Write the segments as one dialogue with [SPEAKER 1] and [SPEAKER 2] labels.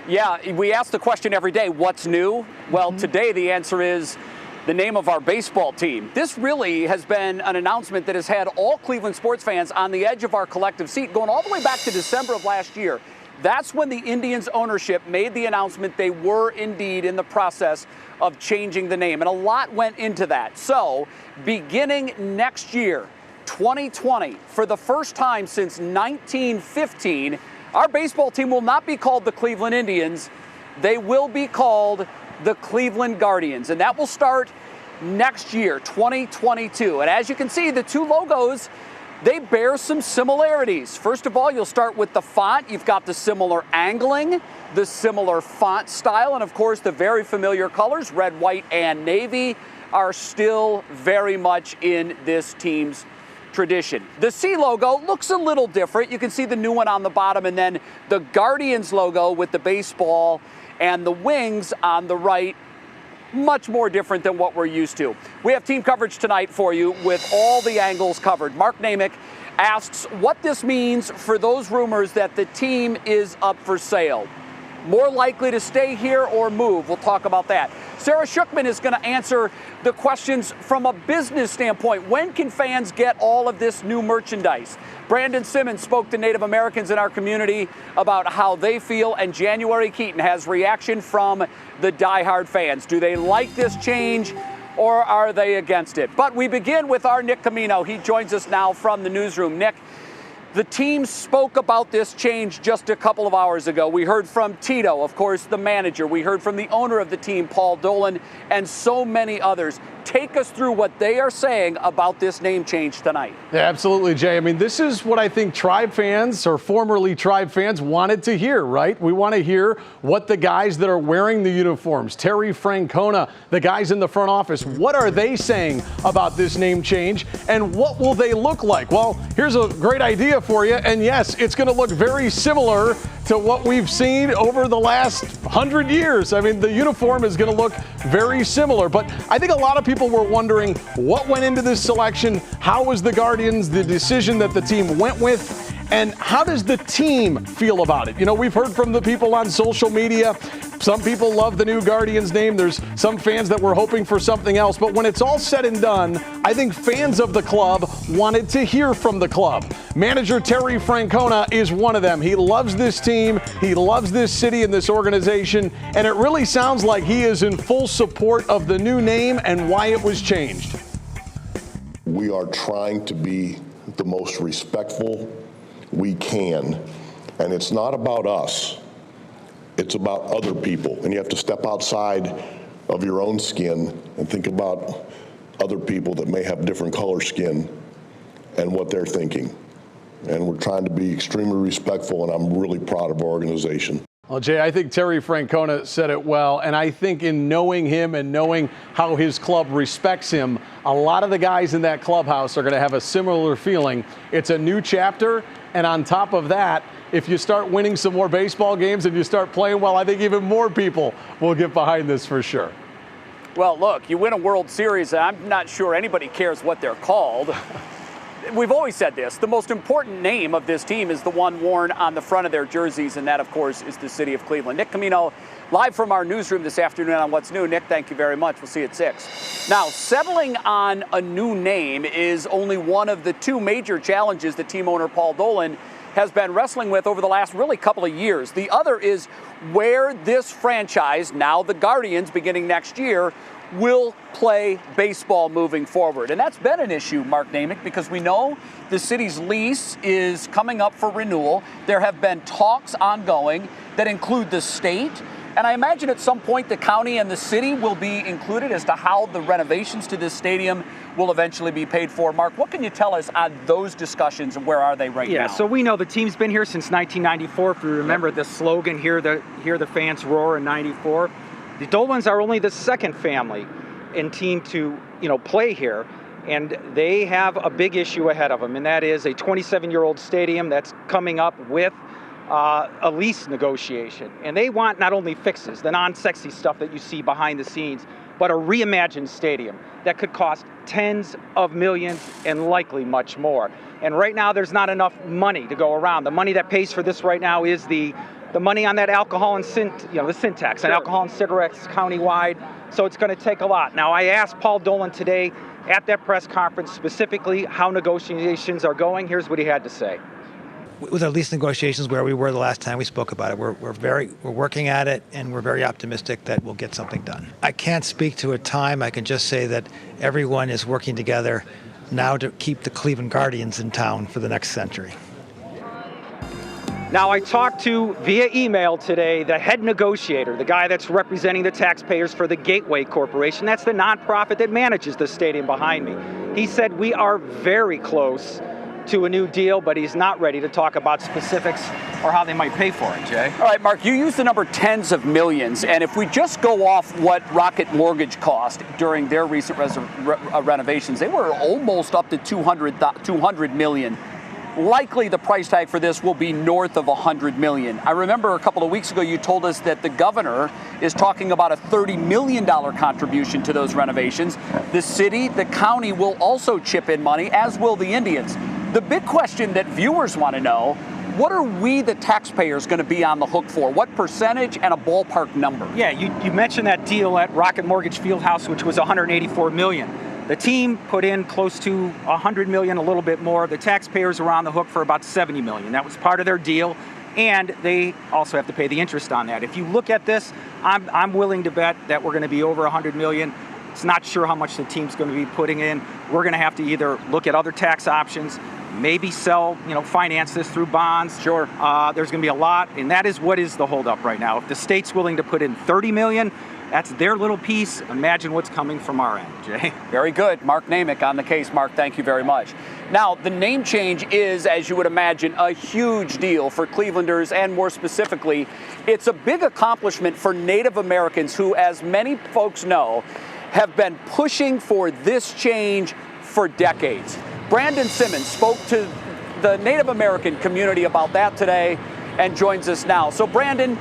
[SPEAKER 1] Yeah, we ask the question every day, what's new? Well, today the answer is the name of our baseball team. This really has been an announcement that has had all Cleveland sports fans on the edge of our collective seat, going all the way back to December of last year. That's when the Indians ownership made the announcement they were indeed in the process of changing the name, and a lot went into that. So, beginning next year, 2020, for the first time since 1915, our baseball team will not be called the Cleveland Indians. They will be called the Cleveland Guardians, and that will start next year, 2022. And as you can see, the two logos, they bear some similarities. First of all, you'll start with the font. You've got the similar angling, the similar font style, and of course the very familiar colors, red, white, and navy, are still very much in this team's tradition. The C logo looks a little different. You can see the new one on the bottom, and then the Guardians logo with the baseball and the wings on the right, much more different than what we're used to. We have team coverage tonight for you with all the angles covered. Mark Namick asks what this means for those rumors that the team is up for sale. More likely to stay here or move? We'll talk about that. Sarah Schuchman is going to answer the questions from a business standpoint. When can fans get all of this new merchandise? Brandon Simmons spoke to Native Americans in our community about how they feel, and January Keaton has reaction from the diehard fans. Do they like this change, or are they against it? But we begin with our Nick Camino. He joins us now from the newsroom. Nick, the team spoke about this change just a couple of hours ago. We heard from Tito, of course, the manager. We heard from the owner of the team, Paul Dolan, and so many others. Take us through what they are saying about this name change tonight.
[SPEAKER 2] Yeah, absolutely, Jay. I mean, this is what I think Tribe fans, or formerly Tribe fans, wanted to hear, right? We want to hear what the guys that are wearing the uniforms, Terry Francona, the guys in the front office, what are they saying about this name change, and what will they look like? Well, here's a great idea for you, and yes, it's going to look very similar to what we've seen over the last 100 years. I mean, the uniform is going to look very similar, but I think a lot of people were wondering what went into this selection, how was the Guardians, the decision that the team went with, and how does the team feel about it? You know, we've heard from the people on social media. Some people love the new Guardians name. There's some fans that were hoping for something else. But when it's all said and done, I think fans of the club wanted to hear from the club. Manager Terry Francona is one of them. He loves this team. He loves this city and this organization. And it really sounds like he is in full support of the new name and why it was changed.
[SPEAKER 3] We are trying to be the most respectful we can, and it's not about us, it's about other people, and you have to step outside of your own skin and think about other people that may have different color skin and what they're thinking. And we're trying to be extremely respectful, and I'm really proud of our organization.
[SPEAKER 2] Well, Jay, I think Terry Francona said it well, and I think in knowing him and knowing how his club respects him, a lot of the guys in that clubhouse are going to have a similar feeling. It's a new chapter, and on top of that, if you start winning some more baseball games and you start playing well, I think even more people will get behind this for sure.
[SPEAKER 1] Well, look, you win a World Series, and I'm not sure anybody cares what they're called. We've always said this. The most important name of this team is the one worn on the front of their jerseys, and that, of course, is the city of Cleveland. Nick Camino, live from our newsroom this afternoon on What's New. Nick, thank you very much. We'll see you at 6. Now, settling on a new name is only one of the two major challenges that team owner Paul Dolan has been wrestling with over the last really couple of years. The other is where this franchise, now the Guardians beginning next year, will play baseball moving forward. And that's been an issue, Mark Namick, because we know the city's lease is coming up for renewal. There have been talks ongoing that include the state. And I imagine at some point the county and the city will be included as to how the renovations to this stadium will eventually be paid for. Mark, what can you tell us on those discussions and where are they right now?
[SPEAKER 4] Yeah, so we know the team's been here since 1994. If you remember the slogan, hear the fans roar in 94. The Dolans are only the second family in team to, play here, and they have a big issue ahead of them, and that is a 27-year-old stadium that's coming up with a lease negotiation. And they want not only fixes, the non-sexy stuff that you see behind the scenes, but a reimagined stadium that could cost tens of millions and likely much more. And right now there's not enough money to go around. The money that pays for this right now is the the money on that alcohol and the sin tax on alcohol and cigarettes countywide. So it's going to take a lot. Now, I asked Paul Dolan today at that press conference specifically how negotiations are going. Here's what he had to say.
[SPEAKER 5] With our lease negotiations, where we were the last time we spoke about it, we're working at it, and we're very optimistic that we'll get something done. I can't speak to a time. I can just say that everyone is working together now to keep the Cleveland Guardians in town for the next century.
[SPEAKER 4] Now, I talked to, via email today, the head negotiator, the guy that's representing the taxpayers for the Gateway Corporation. That's the nonprofit that manages the stadium behind me. He said we are very close to a new deal, but he's not ready to talk about specifics or how they might pay for it, Jay.
[SPEAKER 1] All right, Mark, you used the number tens of millions, and if we just go off what Rocket Mortgage cost during their recent renovations, they were almost up to $200 million. Likely the price tag for this will be north of $100 million. I remember a couple of weeks ago you told us that the governor is talking about a $30 million contribution to those renovations. The city, the county will also chip in money, as will the Indians. The big question that viewers want to know, what are we, the taxpayers, going to be on the hook for? What percentage and a ballpark number?
[SPEAKER 4] Yeah, you mentioned that deal at Rocket Mortgage Fieldhouse, which was $184 million. The team put in close to $100 million, a little bit more. The taxpayers were on the hook for about $70 million. That was part of their deal, and they also have to pay the interest on that. If you look at this, I'm willing to bet that we're going to be over $100 million. It's not sure how much the team's going to be putting in. We're going to have to either look at other tax options, maybe sell, finance this through bonds.
[SPEAKER 1] Sure.
[SPEAKER 4] There's going to be a lot, and that is what is the holdup right now. If the state's willing to put in $30 million, that's their little piece. Imagine what's coming from our end, Jay.
[SPEAKER 1] Very good. Mark Namick on the case. Mark, thank you very much. Now, the name change is, as you would imagine, a huge deal for Clevelanders, and more specifically, it's a big accomplishment for Native Americans who, as many folks know, have been pushing for this change for decades. Brandon Simmons spoke to the Native American community about that today and joins us now. So, Brandon,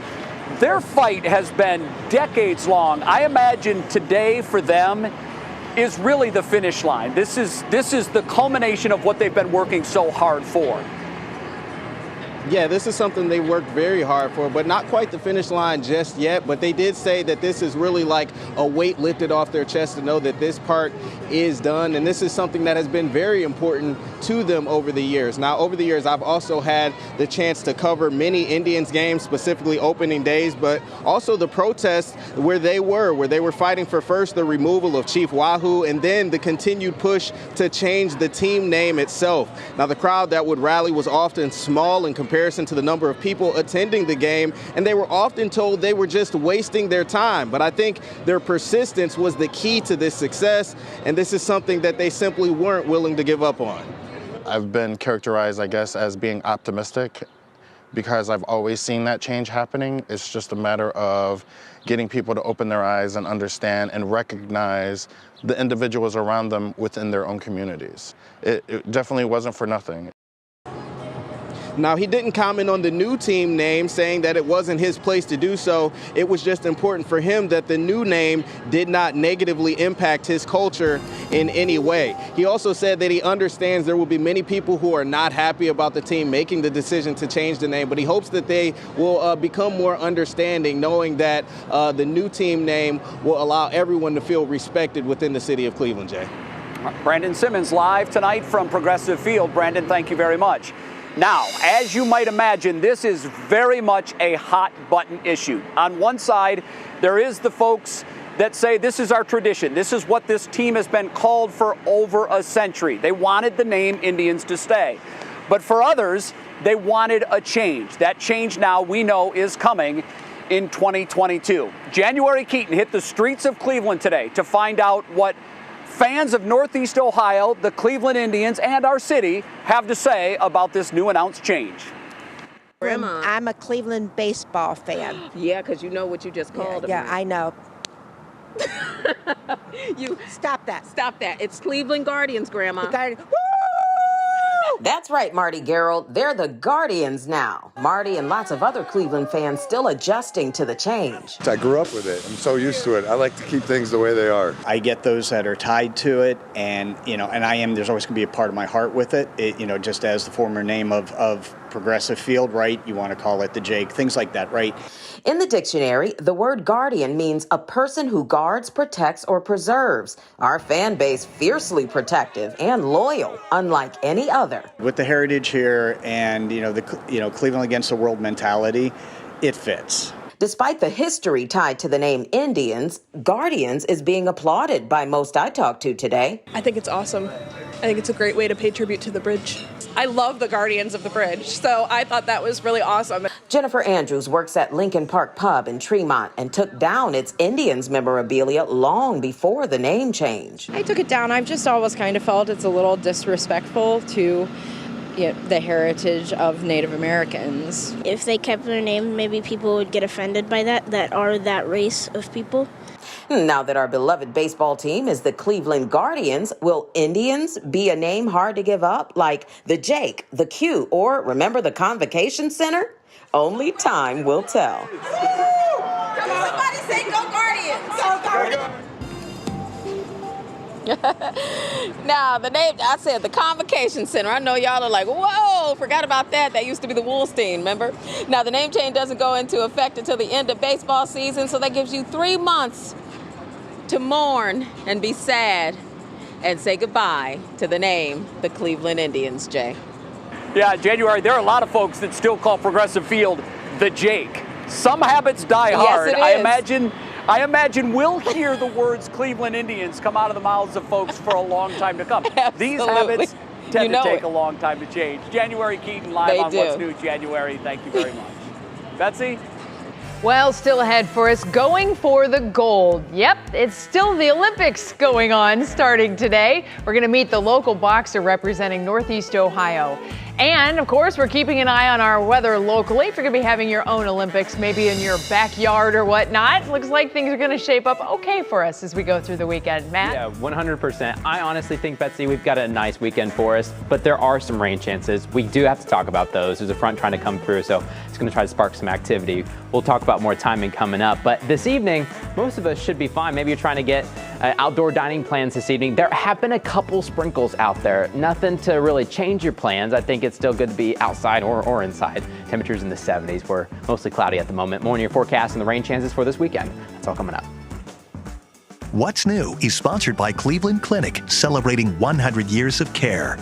[SPEAKER 1] their fight has been decades long. I imagine today for them is really the finish line. This is the culmination of what they've been working so hard for.
[SPEAKER 6] Yeah, this is something they worked very hard for, but not quite the finish line just yet. But they did say that this is really like a weight lifted off their chest to know that this part is done. And this is something that has been very important to them over the years. Now, over the years, I've also had the chance to cover many Indians games, specifically opening days, but also the protests where they were fighting for first the removal of Chief Wahoo and then the continued push to change the team name itself. Now, the crowd that would rally was often small in comparison to the number of people attending the game, and they were often told they were just wasting their time. But I think their persistence was the key to this success, and this is something that they simply weren't willing to give up on.
[SPEAKER 7] I've been characterized, I guess, as being optimistic because I've always seen that change happening. It's just a matter of getting people to open their eyes and understand and recognize the individuals around them within their own communities. It definitely wasn't for nothing.
[SPEAKER 6] Now, he didn't comment on the new team name, saying that it wasn't his place to do so. It was just important for him that the new name did not negatively impact his culture in any way. He also said that he understands there will be many people who are not happy about the team making the decision to change the name, but he hopes that they will become more understanding, knowing that the new team name will allow everyone to feel respected within the city of Cleveland, Jay.
[SPEAKER 1] Brandon Simmons live tonight from Progressive Field. Brandon, thank you very much. Now, as you might imagine, this is very much a hot button issue. On one side, there is the folks that say this is our tradition. This is what this team has been called for over a century. They wanted the name Indians to stay. But for others, they wanted a change. That change now we know is coming in 2022. January Keaton hit the streets of Cleveland today to find out what fans of Northeast Ohio, the Cleveland Indians, and our city have to say about this new announced change.
[SPEAKER 8] Grandma. I'm a Cleveland baseball fan.
[SPEAKER 9] Yeah, because you know what you just called them.
[SPEAKER 8] Yeah, I know.
[SPEAKER 9] You
[SPEAKER 8] Stop that.
[SPEAKER 9] stop that. It's Cleveland Guardians, Grandma.
[SPEAKER 8] Woo!
[SPEAKER 10] That's right, Marty Gerald. They're the Guardians now. Marty and lots of other Cleveland fans still adjusting to the change.
[SPEAKER 11] I grew up with it. I'm so used to it. I like to keep things the way they are.
[SPEAKER 12] I get those that are tied to it, and there's always going to be a part of my heart with it. Just as the former name of Progressive Field, right? You want to call it the Jake, things like that, right?
[SPEAKER 10] In the dictionary, the word guardian means a person who guards, protects, or preserves. Our fan base fiercely protective and loyal, unlike any other.
[SPEAKER 12] With the heritage here and, Cleveland against the world mentality, it fits.
[SPEAKER 10] Despite the history tied to the name Indians, Guardians is being applauded by most I talked to today.
[SPEAKER 13] I think it's awesome. I think it's a great way to pay tribute to the bridge. I love the Guardians of the Bridge, so I thought that was really awesome.
[SPEAKER 10] Jennifer Andrews works at Lincoln Park Pub in Tremont and took down its Indians memorabilia long before the name change.
[SPEAKER 14] I took it down. I've just always kind of felt it's a little disrespectful to the heritage of Native Americans.
[SPEAKER 15] If they kept their name, maybe people would get offended by that are that race of people.
[SPEAKER 10] Now that our beloved baseball team is the Cleveland Guardians, will Indians be a name hard to give up, like the Jake, the Q, or remember the Convocation Center? Only time will tell.
[SPEAKER 9] Somebody say go Guardians! Go Guardians! Now, the name, I said the Convocation Center. I know y'all are like, whoa, forgot about that. That used to be the Wolstein, remember? Now, the name change doesn't go into effect until the end of baseball season, so that gives you 3 months to mourn and be sad and say goodbye to the name, the Cleveland Indians, Jay.
[SPEAKER 1] Yeah, January, there are a lot of folks that still call Progressive Field the Jake. Some habits die hard.
[SPEAKER 9] Yes, it is.
[SPEAKER 1] I imagine we'll hear the words Cleveland Indians come out of the mouths of folks for a long time to come. These habits tend to take a long time to change. January Keaton live on What's New January. Thank you very much. Betsy?
[SPEAKER 16] Well, still ahead for us, going for the gold. Yep, it's still the Olympics going on starting today. We're going to meet the local boxer representing Northeast Ohio. And, of course, we're keeping an eye on our weather locally. If you're going to be having your own Olympics, maybe in your backyard or whatnot, looks like things are going to shape up okay for us as we go through the weekend. Matt?
[SPEAKER 17] Yeah, 100%. I honestly think, Betsy, we've got a nice weekend for us, but there are some rain chances. We do have to talk about those. There's a front trying to come through, so it's going to try to spark some activity. We'll talk about more timing coming up, but this evening, most of us should be fine. Maybe you're trying to get outdoor dining plans this evening. There have been a couple sprinkles out there. Nothing to really change your plans. I think it's still good to be outside or inside. Temperatures in the 70s. We're mostly cloudy at the moment. More on your forecast and the rain chances for this weekend. That's all coming up.
[SPEAKER 18] What's New is sponsored by Cleveland Clinic, celebrating 100 years of care.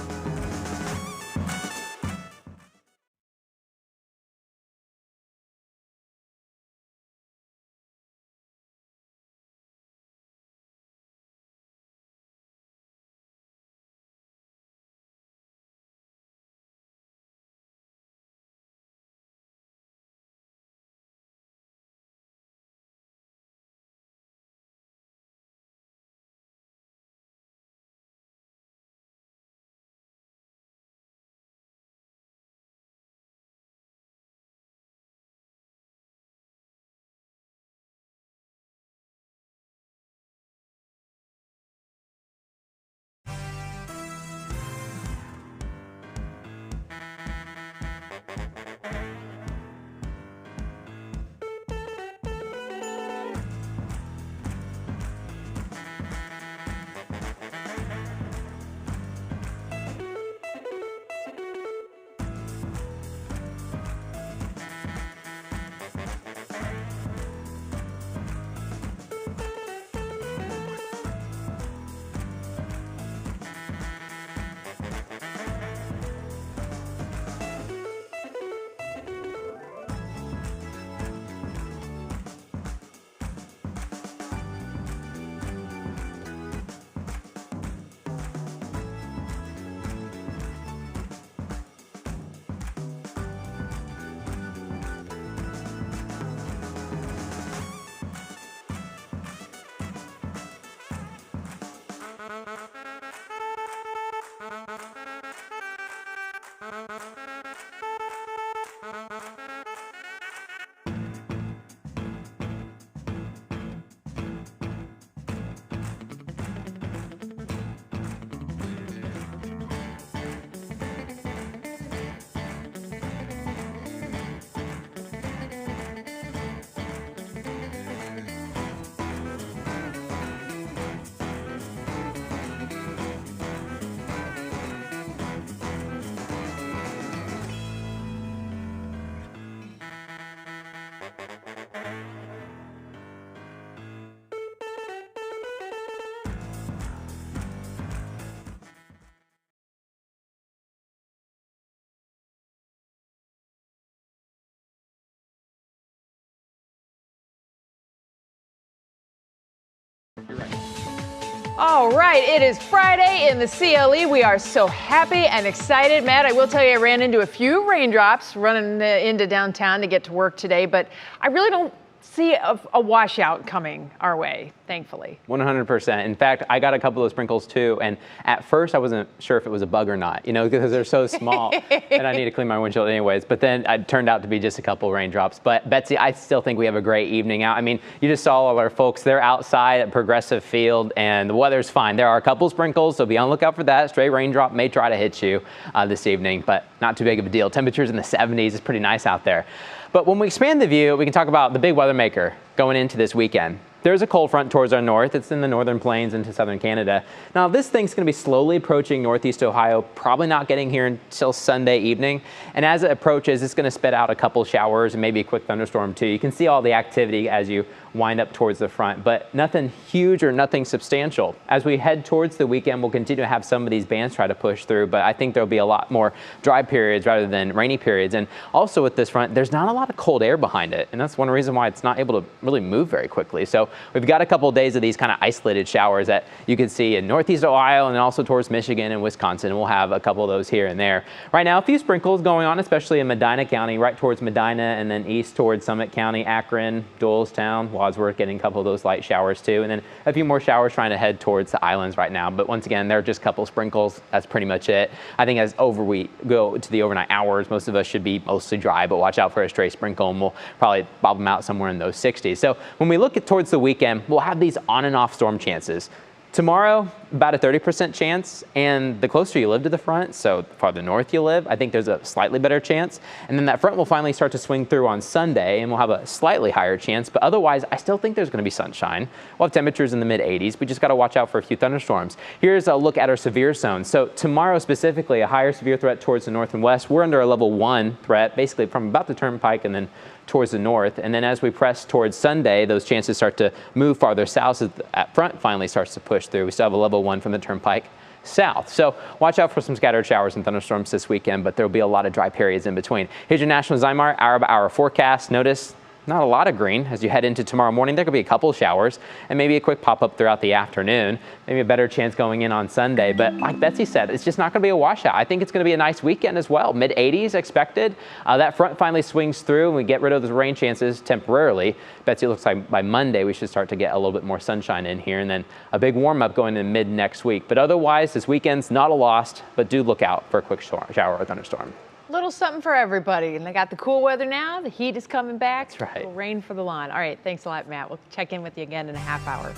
[SPEAKER 16] All right, it is Friday in the CLE. We are so happy and excited. Matt, I will tell you, I ran into a few raindrops running into downtown to get to work today, but I really don't see a washout coming our way, thankfully.
[SPEAKER 17] 100%. In fact, I got a couple of sprinkles too, and at first I wasn't sure if it was a bug or not, because they're so small and I need to clean my windshield anyways, but then it turned out to be just a couple raindrops. But Betsy, I still think we have a great evening out. I mean, you just saw all our folks, they're outside at Progressive Field and the weather's fine. There are a couple sprinkles, so be on the lookout for that. Stray raindrop may try to hit you this evening, but not too big of a deal. Temperatures in the 70s, it's pretty nice out there. But when we expand the view, we can talk about the big weather maker going into this weekend. There's a cold front towards our north. It's in the northern plains into southern Canada. Now, this thing's going to be slowly approaching northeast Ohio, probably not getting here until Sunday evening. And as it approaches, it's going to spit out a couple showers and maybe a quick thunderstorm too. You can see all the activity as you wind up towards the front, but nothing huge or nothing substantial. As we head towards the weekend, we'll continue to have some of these bands try to push through, but I think there'll be a lot more dry periods rather than rainy periods. And also with this front, there's not a lot of cold air behind it, and that's one reason why it's not able to really move very quickly. So we've got a couple of days of these kind of isolated showers that you can see in northeast Ohio and also towards Michigan and Wisconsin. We'll have a couple of those here and there. Right now, a few sprinkles going on, especially in Medina County, right towards Medina, and then east towards Summit County, Akron, Doylestown, Wadsworth, getting a couple of those light showers too. And then a few more showers trying to head towards the islands right now. But once again, they're just a couple sprinkles. That's pretty much it. I think as we go to the overnight hours, most of us should be mostly dry, but watch out for a stray sprinkle and we'll probably bob them out somewhere in those 60s. So when we look towards the weekend, we'll have these on and off storm chances. Tomorrow, about a 30% chance, and the closer you live to the front, so the farther north you live, I think there's a slightly better chance. And then that front will finally start to swing through on Sunday, and we'll have a slightly higher chance, but otherwise, I still think there's going to be sunshine. We'll have temperatures in the mid-80s. We just got to watch out for a few thunderstorms. Here's a look at our severe zone. So tomorrow specifically, a higher severe threat towards the north and west. We're under a level 1 threat, basically from about the Turnpike and then towards the north. And then as we press towards Sunday, those chances start to move farther south as that front finally starts to push through. We still have a level 1 from the Turnpike south. So watch out for some scattered showers and thunderstorms this weekend, but there'll be a lot of dry periods in between. Here's your National Zymar hour-by-hour forecast. Notice not a lot of green as you head into tomorrow morning. There could be a couple showers and maybe a quick pop-up throughout the afternoon. Maybe a better chance going in on Sunday. But like Betsy said, it's just not going to be a washout. I think it's going to be a nice weekend as well. Mid-80s expected. That front finally swings through and we get rid of those rain chances temporarily. Betsy, looks like by Monday we should start to get a little bit more sunshine in here and then a big warm-up going in mid next week. But otherwise, this weekend's not a loss, but do look out for a quick shower or thunderstorm.
[SPEAKER 16] Little something for everybody. And they got the cool weather now. The heat is coming back.
[SPEAKER 17] That's right.
[SPEAKER 16] A little rain for the lawn. All right. Thanks a lot, Matt. We'll check in with you again in a half hour.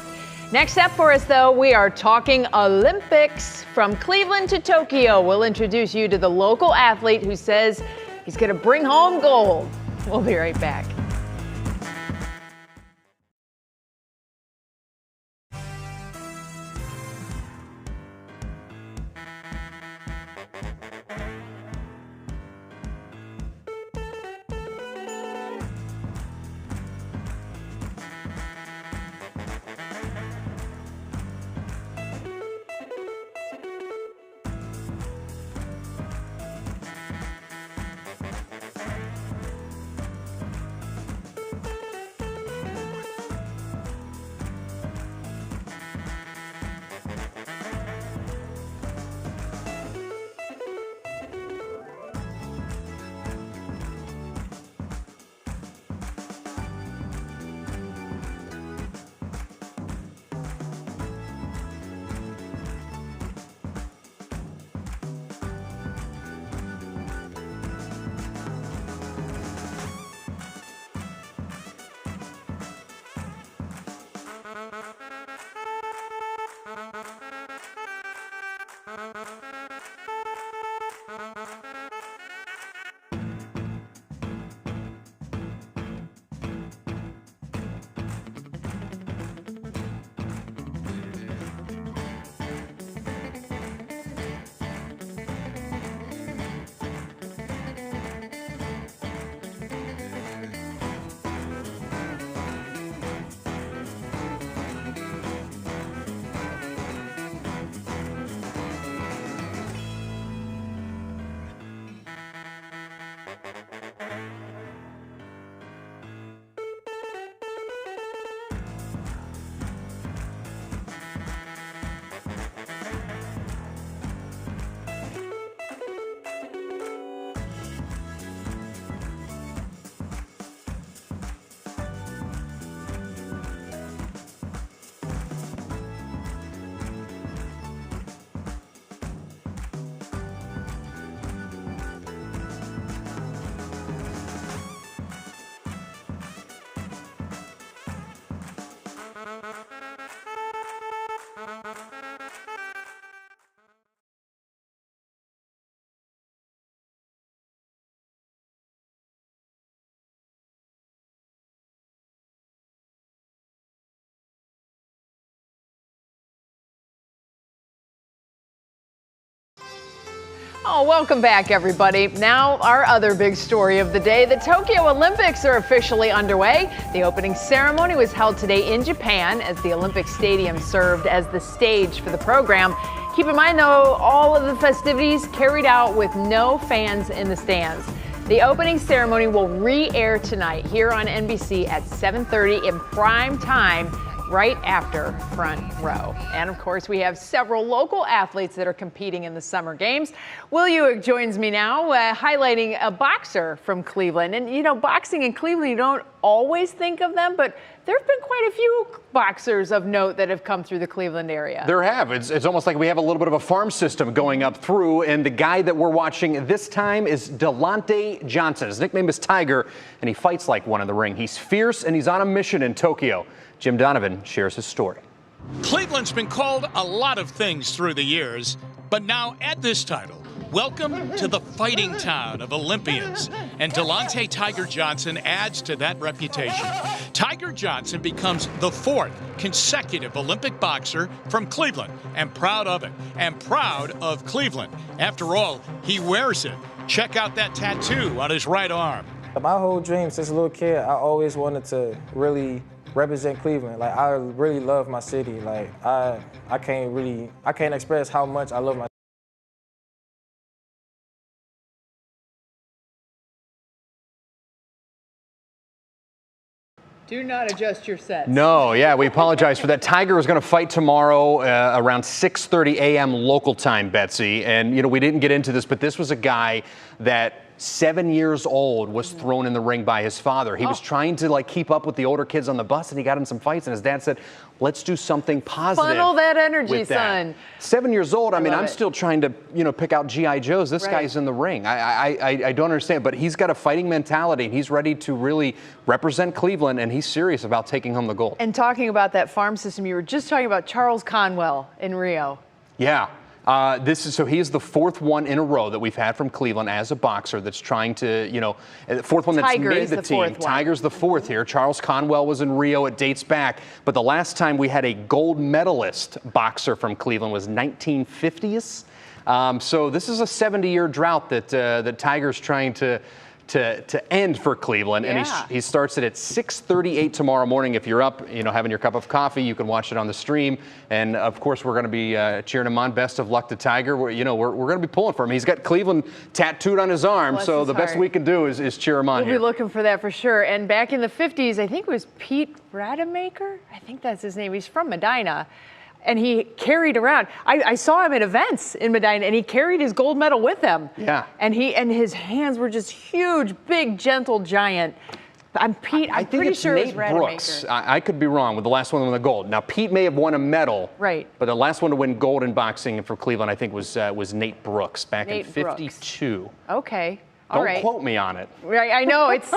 [SPEAKER 16] Next up for us, though, we are talking Olympics. From Cleveland to Tokyo, we'll introduce you to the local athlete who says he's going to bring home gold. We'll be right back. Oh, welcome back, everybody. Now, our other big story of the day. The Tokyo Olympics are officially underway. The opening ceremony was held today in Japan as the Olympic Stadium served as the stage for the program. Keep in mind, though, all of the festivities carried out with no fans in the stands. The opening ceremony will re-air tonight here on NBC at 7:30 in prime time, right after Front Row. And of course, we have several local athletes that are competing in the Summer Games. Will Uick joins me now, highlighting a boxer from Cleveland. And you know, boxing in Cleveland, you don't always think of them, but there have been quite a few boxers of note that have come through the Cleveland area.
[SPEAKER 19] There have. It's almost like we have a little bit of a farm system going up through, and the guy that we're watching this time is Delonte Johnson. His nickname is Tiger, and he fights like one in the ring. He's fierce, and he's on a mission in Tokyo. Jim Donovan shares his story.
[SPEAKER 20] Cleveland's been called a lot of things through the years, but now at this title, welcome to the fighting town of Olympians. And Delonte Tiger Johnson adds to that reputation. Tiger Johnson becomes the 4th consecutive Olympic boxer from Cleveland, and proud of it, and proud of Cleveland. After all, he wears it. Check out that tattoo on his right arm.
[SPEAKER 21] My whole dream since a little kid, I always wanted to really represent Cleveland. Like, I really love my city. Like, I can't express how much I love my
[SPEAKER 16] Do not adjust your sets.
[SPEAKER 19] No, yeah, we apologize for that. Tiger is going to fight tomorrow around 6:30 a.m. local time, Betsy. And, you know, we didn't get into this, but this was a guy that 7 years old was thrown in the ring by his father. He was trying to like keep up with the older kids on the bus, and he got in some fights, and his dad said, let's do something positive.
[SPEAKER 16] Funnel that energy,
[SPEAKER 19] with that.
[SPEAKER 16] son.
[SPEAKER 19] 7 years old, I mean, I'm
[SPEAKER 16] it.
[SPEAKER 19] still trying to, you know, pick out G.I. Joes. This guy's in the ring. I don't understand, but he's got a fighting mentality, and he's ready to really represent Cleveland, and he's serious about taking home the gold.
[SPEAKER 16] And talking about that farm system, you were just talking about Charles Conwell in Rio.
[SPEAKER 19] Yeah. So he is the 4th one in a row that we've had from Cleveland as a boxer that's trying to, you know, 4th one that's
[SPEAKER 16] Tiger
[SPEAKER 19] made
[SPEAKER 16] is
[SPEAKER 19] the
[SPEAKER 16] the
[SPEAKER 19] team.
[SPEAKER 16] 4th one.
[SPEAKER 19] Tiger's the 4th here. Charles Conwell was in Rio. It dates back. But the last time we had a gold medalist boxer from Cleveland was 1950s. So this is a 70-year drought that Tiger's trying to end for Cleveland.
[SPEAKER 16] Yeah.
[SPEAKER 19] And he starts it at 6:38 tomorrow morning. If you're up, you know, having your cup of coffee, you can watch it on the stream. And of course, we're going to be cheering him on. Best of luck to Tiger. We're going to be pulling for him. He's got Cleveland tattooed on his arm.
[SPEAKER 16] Bless
[SPEAKER 19] so
[SPEAKER 16] his
[SPEAKER 19] the best
[SPEAKER 16] heart.
[SPEAKER 19] we can do is cheer him on
[SPEAKER 16] We'll
[SPEAKER 19] here.
[SPEAKER 16] be looking for that for sure. And back in the 50s, I think it was Pete Rademacher. I think that's his name. He's from Medina. And he carried around. I saw him at events in Medina, and he carried his gold medal with him.
[SPEAKER 19] Yeah.
[SPEAKER 16] And his hands were just huge, big, gentle giant. I'm pretty sure it was
[SPEAKER 19] Nate
[SPEAKER 16] Rademacher.
[SPEAKER 19] Brooks. I could be wrong with the last one to win the gold. Now, Pete may have won a medal.
[SPEAKER 16] Right.
[SPEAKER 19] But the last one to win gold in boxing for Cleveland, I think, was Nate Brooks back
[SPEAKER 16] Nate
[SPEAKER 19] in
[SPEAKER 16] Brooks.
[SPEAKER 19] 52.
[SPEAKER 16] Okay. All right.
[SPEAKER 19] Don't quote me on it.
[SPEAKER 16] Right, I know it's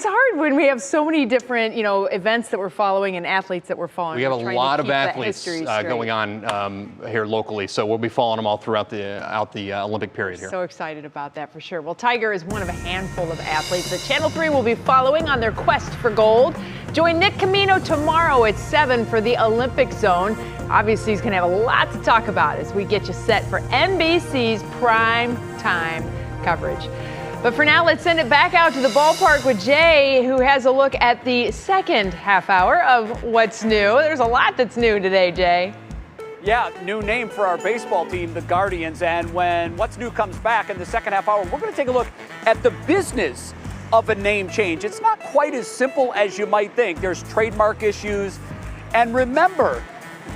[SPEAKER 16] hard when we have so many different events that we're following and athletes that we're following.
[SPEAKER 19] We have a
[SPEAKER 16] We're trying to
[SPEAKER 19] lot of
[SPEAKER 16] keep that
[SPEAKER 19] athletes
[SPEAKER 16] history straight.
[SPEAKER 19] going on here locally, so we'll be following them all throughout the Olympic period here.
[SPEAKER 16] So excited about that for sure. Well, Tiger is one of a handful of athletes that Channel 3 will be following on their quest for gold. Join Nick Camino tomorrow at 7 for the Olympic Zone. Obviously, he's going to have a lot to talk about as we get you set for NBC's prime time coverage. But for now, let's send it back out to the ballpark with Jay, who has a look at the second half hour of What's New. There's a lot that's new today, Jay.
[SPEAKER 1] Yeah, new name for our baseball team, the Guardians. And when What's New comes back in the second half hour, we're going to take a look at the business of a name change. It's not quite as simple as you might think. There's trademark issues. And remember,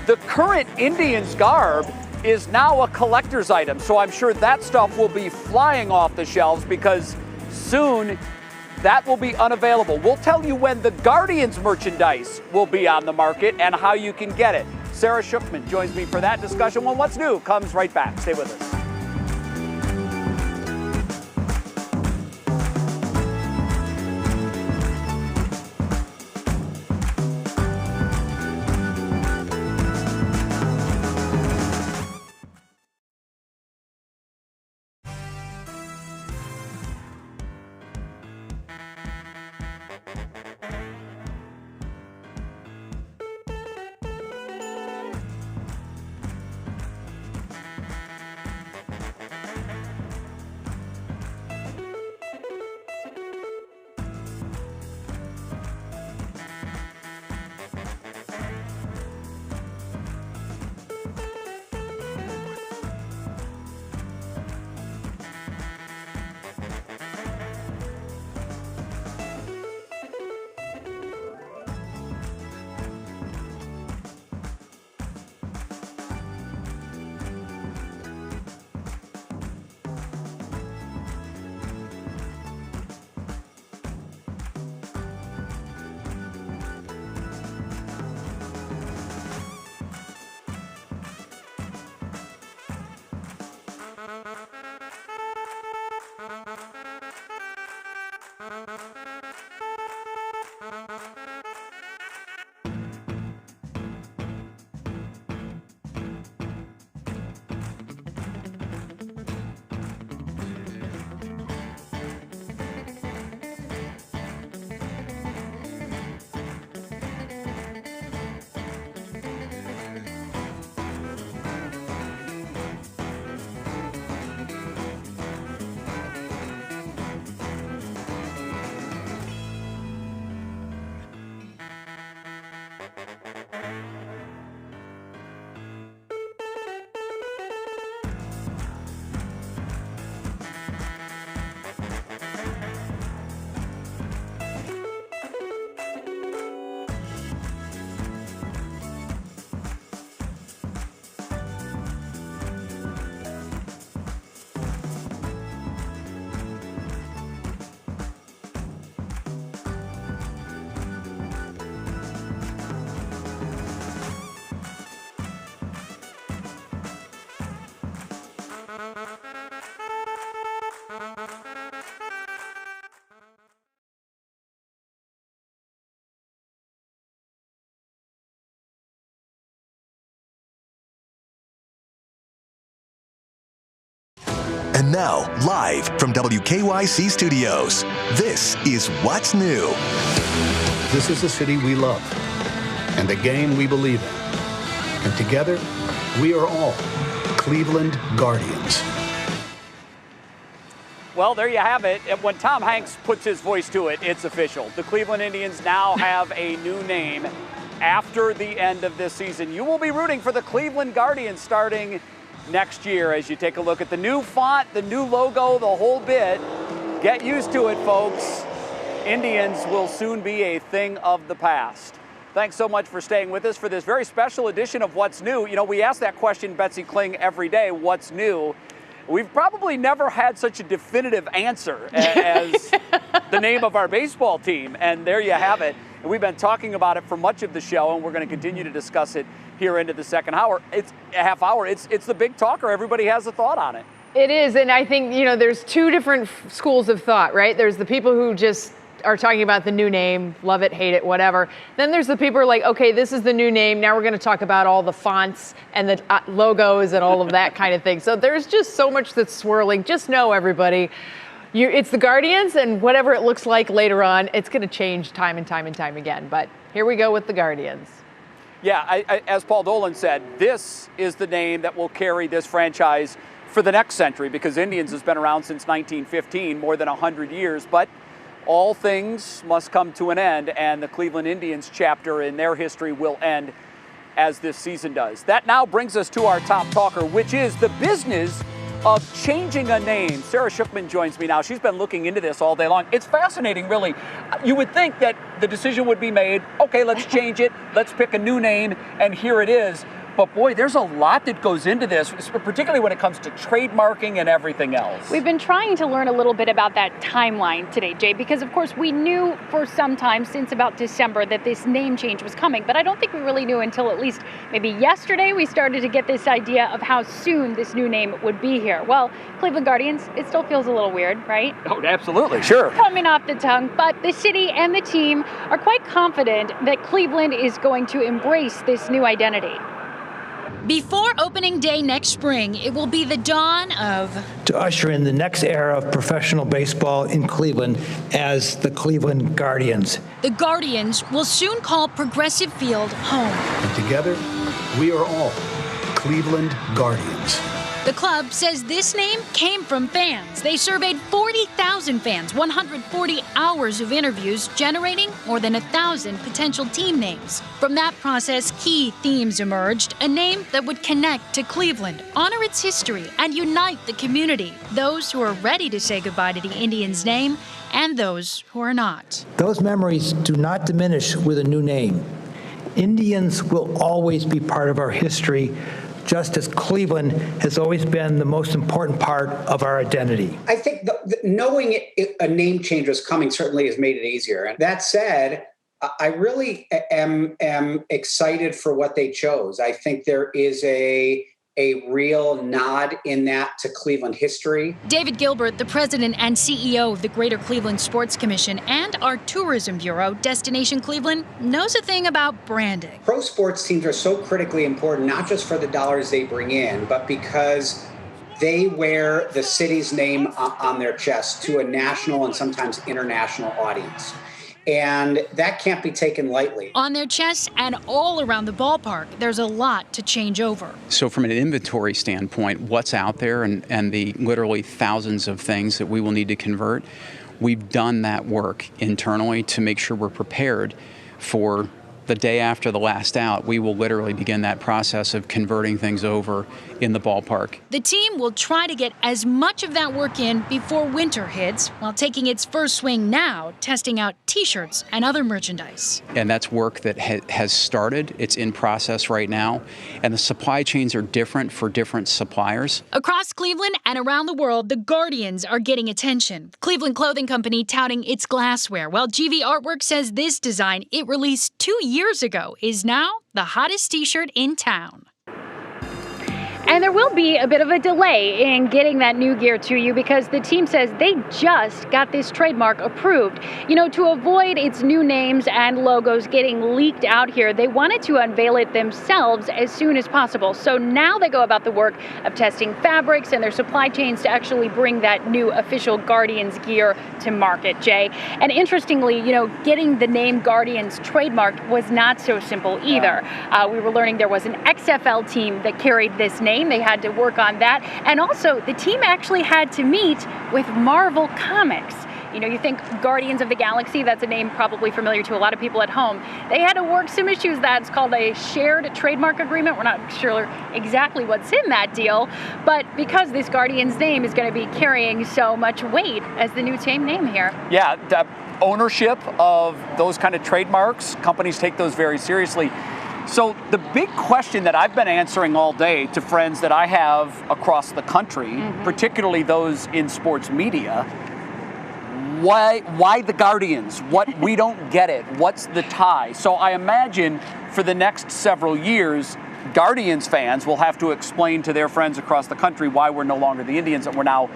[SPEAKER 1] the current Indians garb is now a collector's item. So I'm sure that stuff will be flying off the shelves because soon that will be unavailable. We'll tell you when the Guardians merchandise will be on the market and how you can get it. Sarah Shookman joins me for that discussion when What's New comes right back. Stay with us.
[SPEAKER 18] And now, live from WKYC Studios, this is What's New.
[SPEAKER 3] This is the city we love and the game we believe in. And together, we are all Cleveland Guardians.
[SPEAKER 1] Well, there you have it. When Tom Hanks puts his voice to it, it's official. The Cleveland Indians now have a new name after the end of this season. You will be rooting for the Cleveland Guardians starting next year as you take a look at the new font, the new logo, the whole bit. Get used to it, folks. Indians will soon be a thing of the past. Thanks so much for staying with us for this very special edition of What's New. You know, we ask that question, Betsy Kling, every day, what's new? We've probably never had such a definitive answer as the name of our baseball team, and there you have it. And we've been talking about it for much of the show, and we're going to continue to discuss it here into the second hour. It's a half hour. It's the big talker. Everybody has a thought on it.
[SPEAKER 16] It is, and I think, you know, there's two different schools of thought, right? There's the people who just are talking about the new name, love it, hate it, whatever. Then there's the people who are like, okay, this is the new name. Now we're going to talk about all the fonts and the logos and all of that kind of thing. So there's just so much that's swirling. Just know, everybody, it's the Guardians, and whatever it looks like later on, it's going to change time and time and time again. But here we go with the Guardians.
[SPEAKER 1] Yeah, as Paul Dolan said, this is the name that will carry this franchise for the next century, because Indians has been around since 1915, more than 100 years. But all things must come to an end, and the Cleveland Indians chapter in their history will end as this season does. That now brings us to our top talker, which is the business of changing a name. Sarah Shookman joins me now. She's been looking into this all day long. It's fascinating, really. You would think that the decision would be made, okay, let's change it, let's pick a new name, and here it is. But boy, there's a lot that goes into this, particularly when it comes to trademarking and everything else.
[SPEAKER 22] We've been trying to learn a little bit about that timeline today, Jay, because of course we knew for some time, since about December, that this name change was coming. But I don't think we really knew until at least maybe yesterday we started to get this idea of how soon this new name would be here. Well, Cleveland Guardians, it still feels a little weird, right?
[SPEAKER 1] Oh, absolutely, sure.
[SPEAKER 22] Coming off the tongue, but the city and the team are quite confident that Cleveland is going to embrace this new identity.
[SPEAKER 23] Before opening day next spring, it will be the dawn of...
[SPEAKER 5] To usher in the next era of professional baseball in Cleveland as the Cleveland Guardians.
[SPEAKER 23] The Guardians will soon call Progressive Field home.
[SPEAKER 3] And together, we are all Cleveland Guardians.
[SPEAKER 23] The club says this name came from fans. They surveyed 40,000 fans, 140 hours of interviews, generating more than 1,000 potential team names. From that process, key themes emerged: a name that would connect to Cleveland, honor its history, and unite the community. Those who are ready to say goodbye to the Indians' name, and those who are not.
[SPEAKER 5] Those memories do not diminish with a new name. Indians will always be part of our history, just as Cleveland has always been the most important part of our identity.
[SPEAKER 24] I think knowing a name change was coming certainly has made it easier. And that said, I really am excited for what they chose. I think there is a real nod in that to Cleveland history.
[SPEAKER 23] David Gilbert, the president and CEO of the Greater Cleveland Sports Commission and our tourism bureau, Destination Cleveland, knows a thing about branding.
[SPEAKER 24] Pro sports teams are so critically important, not just for the dollars they bring in, but because they wear the city's name on their chest to a national and sometimes international audience. And that can't be taken lightly.
[SPEAKER 23] On their chests and all around the ballpark, there's a lot to change over.
[SPEAKER 25] So from an inventory standpoint, what's out there and the literally thousands of things that we will need to convert, we've done that work internally to make sure we're prepared for the day after the last out. We will literally begin that process of converting things over in the ballpark.
[SPEAKER 23] The team will try to get as much of that work in before winter hits, while taking its first swing now, testing out T-shirts and other merchandise.
[SPEAKER 25] And that's work that has started. It's in process right now. And the supply chains are different for different suppliers.
[SPEAKER 23] Across Cleveland and around the world, the Guardians are getting attention. Cleveland Clothing Company touting its glassware, while GV Artwork says this design it released 2 years ago is now the hottest T-shirt in town.
[SPEAKER 22] And there will be a bit of a delay in getting that new gear to you because the team says they just got this trademark approved. You know, to avoid its new names and logos getting leaked out here, they wanted to unveil it themselves as soon as possible. So now they go about the work of testing fabrics and their supply chains to actually bring that new official Guardians gear to market, Jay. And interestingly, you know, getting the name Guardians trademarked was not so simple either. We were learning there was an XFL team that carried this name. They had to work on that. And also, the team actually had to meet with Marvel Comics. You know, you think Guardians of the Galaxy, that's a name probably familiar to a lot of people at home. They had to work some issues. That's called a shared trademark agreement. We're not sure exactly what's in that deal, but because this Guardians name is going to be carrying so much weight as the new team name here.
[SPEAKER 1] Yeah, the ownership of those kind of trademarks, companies take those very seriously. So the big question that I've been answering all day to friends that I have across the country, particularly those in sports media, why the Guardians? We don't get it. What's the tie? So I imagine for the next several years, Guardians fans will have to explain to their friends across the country why we're no longer the Indians and we're now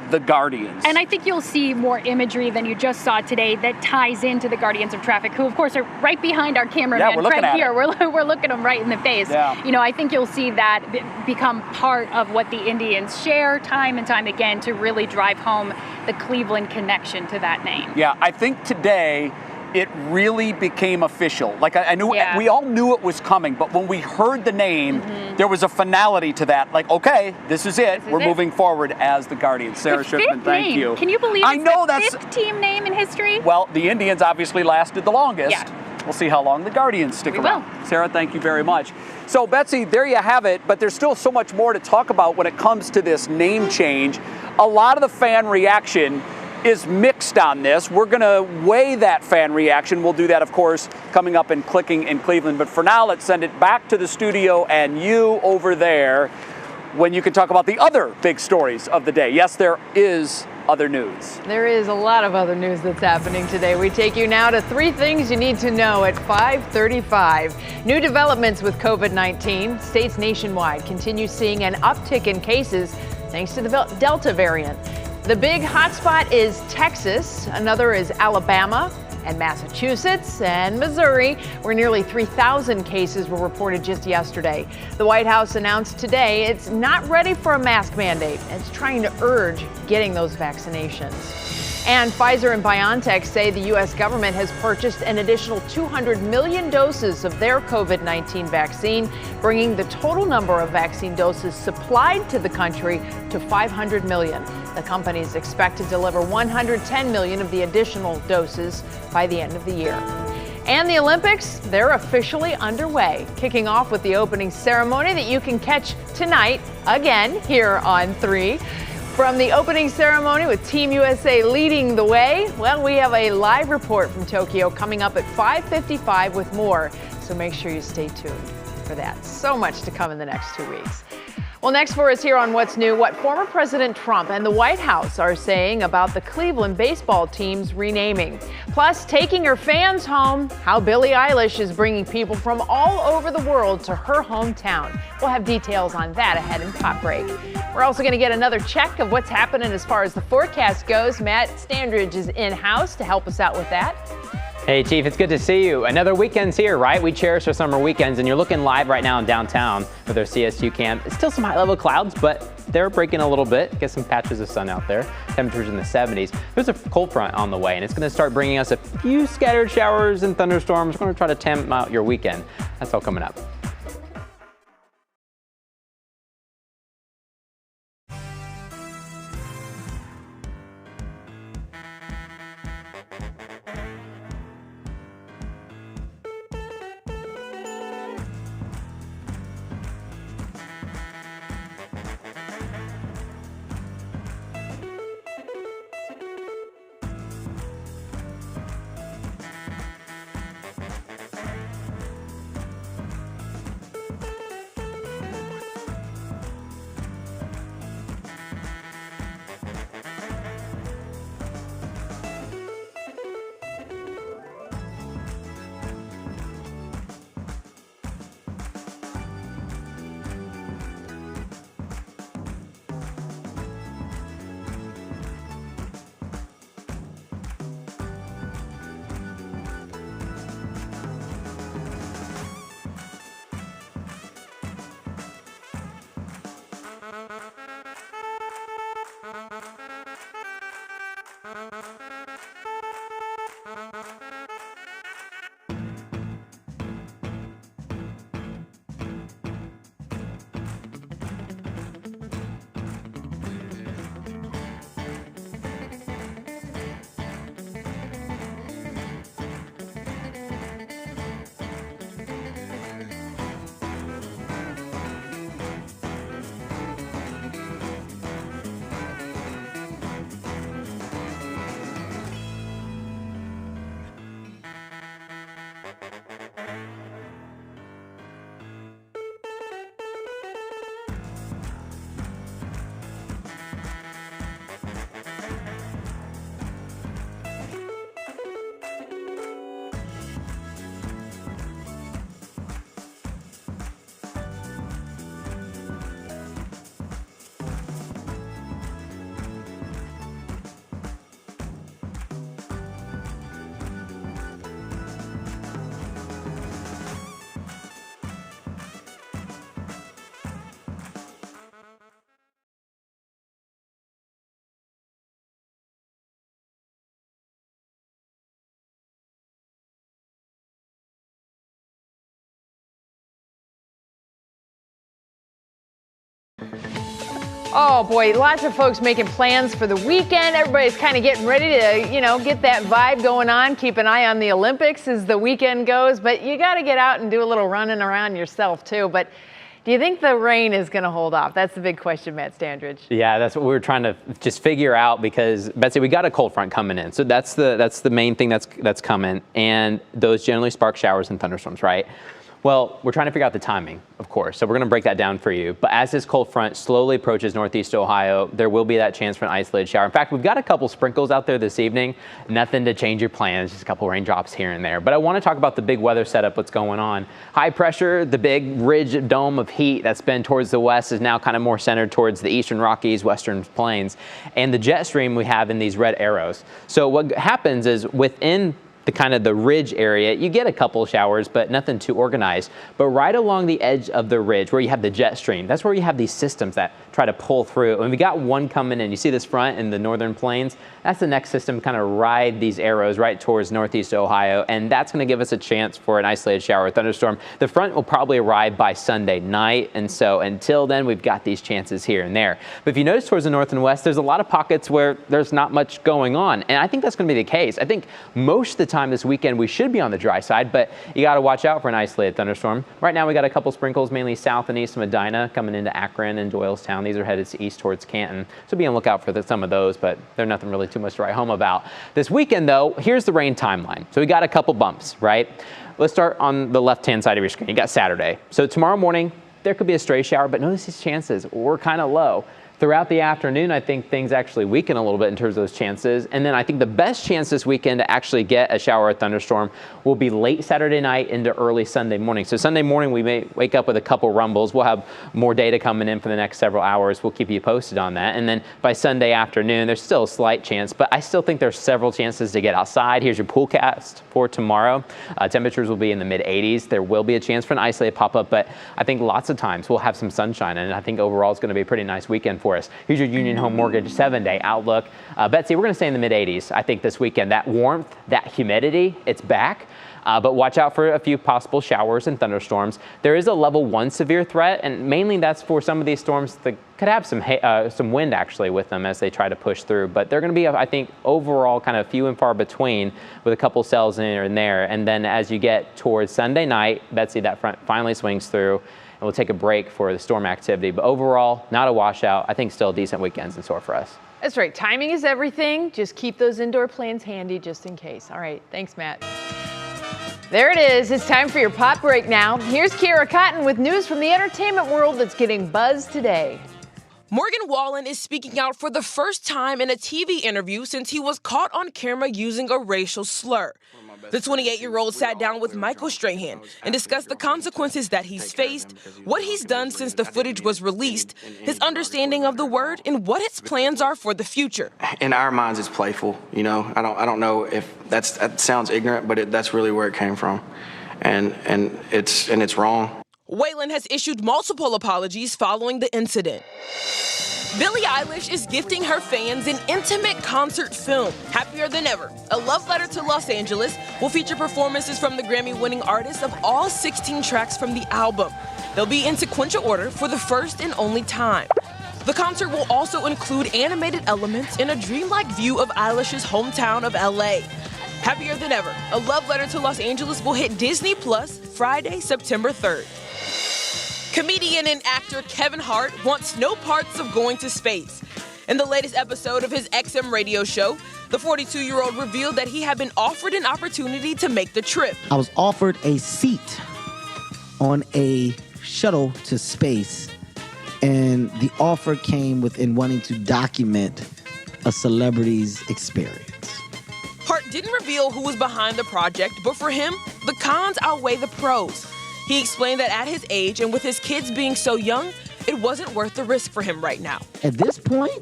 [SPEAKER 1] the Guardians.
[SPEAKER 22] And I think you'll see more imagery than you just saw today that ties into the Guardians of Traffic, who of course are right behind our cameraman Craig here. We're looking them right in the face.
[SPEAKER 1] Yeah.
[SPEAKER 22] You know, I think you'll see that become part of what the Indians share time and time again to really drive home the Cleveland connection to that name.
[SPEAKER 1] Yeah, I think today it really became official. Like I knew, we all knew it was coming, but when we heard the name, there was a finality to that. Like, okay, this is it. We're moving forward as the Guardians. Sarah Schiffman, thank you.
[SPEAKER 22] Can you believe it's the fifth team name in history?
[SPEAKER 1] Well, the Indians obviously lasted the longest.
[SPEAKER 22] Yeah.
[SPEAKER 1] We'll see how long the Guardians stick around. Sarah, thank you very much. So, Betsy, there you have it, but there's still so much more to talk about when it comes to this name change. A lot of the fan reaction is mixed on this. We're going to weigh that fan reaction. We'll do that, of course, coming up in Clicking in Cleveland. But for now, let's send it back to the studio and you over there when you can talk about the other big stories of the day. Yes, there is other news.
[SPEAKER 16] There is a lot of other news that's happening today. We take you now to 3 things you need to know at 5:35. New developments with COVID-19. States nationwide continue seeing an uptick in cases thanks to the Delta variant. The big hotspot is Texas, another is Alabama and Massachusetts and Missouri, where nearly 3,000 cases were reported just yesterday. The White House announced today it's not ready for a mask mandate. It's trying to urge getting those vaccinations. And Pfizer and BioNTech say the U.S. government has purchased an additional 200 million doses of their COVID-19 vaccine, bringing the total number of vaccine doses supplied to the country to 500 million. The companies expect to deliver 110 million of the additional doses by the end of the year. And the Olympics, they're officially underway, kicking off with the opening ceremony that you can catch tonight, again, here on 3. From the opening ceremony with Team USA leading the way, well, we have a live report from Tokyo coming up at 5:55 with more. So make sure you stay tuned for that. So much to come in the next 2 weeks. Well, next for us here on What's New, what former President Trump and the White House are saying about the Cleveland baseball team's renaming. Plus, taking her fans home, how Billie Eilish is bringing people from all over the world to her hometown. We'll have details on that ahead in Pop Break. We're also going to get another check of what's happening as far as the forecast goes. Matt Standridge is in-house to help us out with that.
[SPEAKER 17] Hey, Chief, it's good to see you. Another weekend's here, right? We cherish our summer weekends, and you're looking live right now in downtown with our CSU cam. It's still some high-level clouds, but they're breaking a little bit. Get some patches of sun out there. Temperatures in the 70s. There's a cold front on the way, and it's going to start bringing us a few scattered showers and thunderstorms. We're going to try to temp out your weekend. That's all coming up.
[SPEAKER 16] Oh boy, lots of folks making plans for the weekend. Everybody's kind of getting ready to, get that vibe going on. Keep an eye on the Olympics as the weekend goes, but you got to get out and do a little running around yourself too. But do you think the rain is going to hold off? That's the big question, Matt Standridge.
[SPEAKER 17] Yeah, that's what we were trying to just figure out because, Betsy, we got a cold front coming in. So that's the main thing that's coming. And those generally spark showers and thunderstorms, right? Well, we're trying to figure out the timing, of course, so we're going to break that down for you. But as this cold front slowly approaches northeast Ohio, there will be that chance for an isolated shower. In fact, we've got a couple sprinkles out there this evening. Nothing to change your plans, just a couple raindrops here and there. But I want to talk about the big weather setup, what's going on. High pressure, the big ridge dome of heat that's been towards the west is now kind of more centered towards the eastern Rockies, western plains, and the jet stream we have in these red arrows. So what happens is within the ridge area, you get a couple showers, but nothing too organized. But right along the edge of the ridge where you have the jet stream, that's where you have these systems that try to pull through. And we got one coming in. You see this front in the northern plains? That's the next system kind of ride these arrows right towards northeast Ohio. And that's going to give us a chance for an isolated shower or thunderstorm. The front will probably arrive by Sunday night. And so until then, we've got these chances here and there. But if you notice towards the north and west, there's a lot of pockets where there's not much going on. And I think that's going to be the case. I think most of the time this weekend we should be on the dry side, but you got to watch out for an isolated thunderstorm. Right now we got a couple sprinkles, mainly south and east of Medina, coming into Akron and Doylestown. These are headed east towards Canton, so be on the lookout for some of those, but they're nothing really too much to write home about. This weekend though, here's the rain timeline. So we got a couple bumps, right? Let's start on the left-hand side of your screen. You got Saturday. So tomorrow morning there could be a stray shower, but notice these chances were kind of low. Throughout the afternoon, I think things actually weaken a little bit in terms of those chances. And then I think the best chance this weekend to actually get a shower or thunderstorm will be late Saturday night into early Sunday morning. So Sunday morning, we may wake up with a couple rumbles. We'll have more data coming in for the next several hours. We'll keep you posted on that. And then by Sunday afternoon, there's still a slight chance, but I still think there's several chances to get outside. Here's your poolcast for tomorrow. Temperatures will be in the mid 80s. There will be a chance for an isolated pop-up, but I think lots of times we'll have some sunshine, and I think overall it's going to be a pretty nice weekend for us. Here's your Union Home Mortgage 7-day outlook. Betsy, we're going to stay in the mid 80s. I think this weekend, that warmth, that humidity, it's back. But watch out for a few possible showers and thunderstorms. There is a level 1 severe threat, and mainly that's for some of these storms that could have some wind actually with them as they try to push through. But they're going to be, I think, overall kind of few and far between with a couple cells in here and there. And then as you get towards Sunday night, Betsy, that front finally swings through. And we'll take a break for the storm activity. But overall, not a washout. I think still decent weekends in store for us.
[SPEAKER 16] That's right. Timing is everything. Just keep those indoor plans handy just in case. All right. Thanks, Matt. There it is. It's time for your pop break now. Here's Kiera Cotton with news from the entertainment world that's getting buzz today.
[SPEAKER 2] Morgan Wallen is speaking out for the first time in a TV interview since he was caught on camera using a racial slur. The 28-year-old sat down with Michael Strahan and discussed the consequences that he's faced, what he's done since the footage was released, his understanding of the word, and what his plans are for the future.
[SPEAKER 4] In our minds, it's playful. I don't know if that sounds ignorant, but that's really where it came from, and it's wrong.
[SPEAKER 2] Waylon has issued multiple apologies following the incident. Billie Eilish is gifting her fans an intimate concert film, Happier Than Ever. A love letter to Los Angeles will feature performances from the Grammy-winning artist of all 16 tracks from the album. They'll be in sequential order for the first and only time. The concert will also include animated elements and a dreamlike view of Eilish's hometown of LA. Happier Than Ever, a love letter to Los Angeles will hit Disney Plus Friday, September 3rd. Comedian and actor Kevin Hart wants no parts of going to space. In the latest episode of his XM radio show, the 42-year-old revealed that he had been offered an opportunity to make the trip.
[SPEAKER 6] I was offered a seat on a shuttle to space, and the offer came within wanting to document a celebrity's experience.
[SPEAKER 2] Hart didn't reveal who was behind the project, but for him, the cons outweigh the pros. He explained that at his age and with his kids being so young, it wasn't worth the risk for him right now.
[SPEAKER 6] At this point,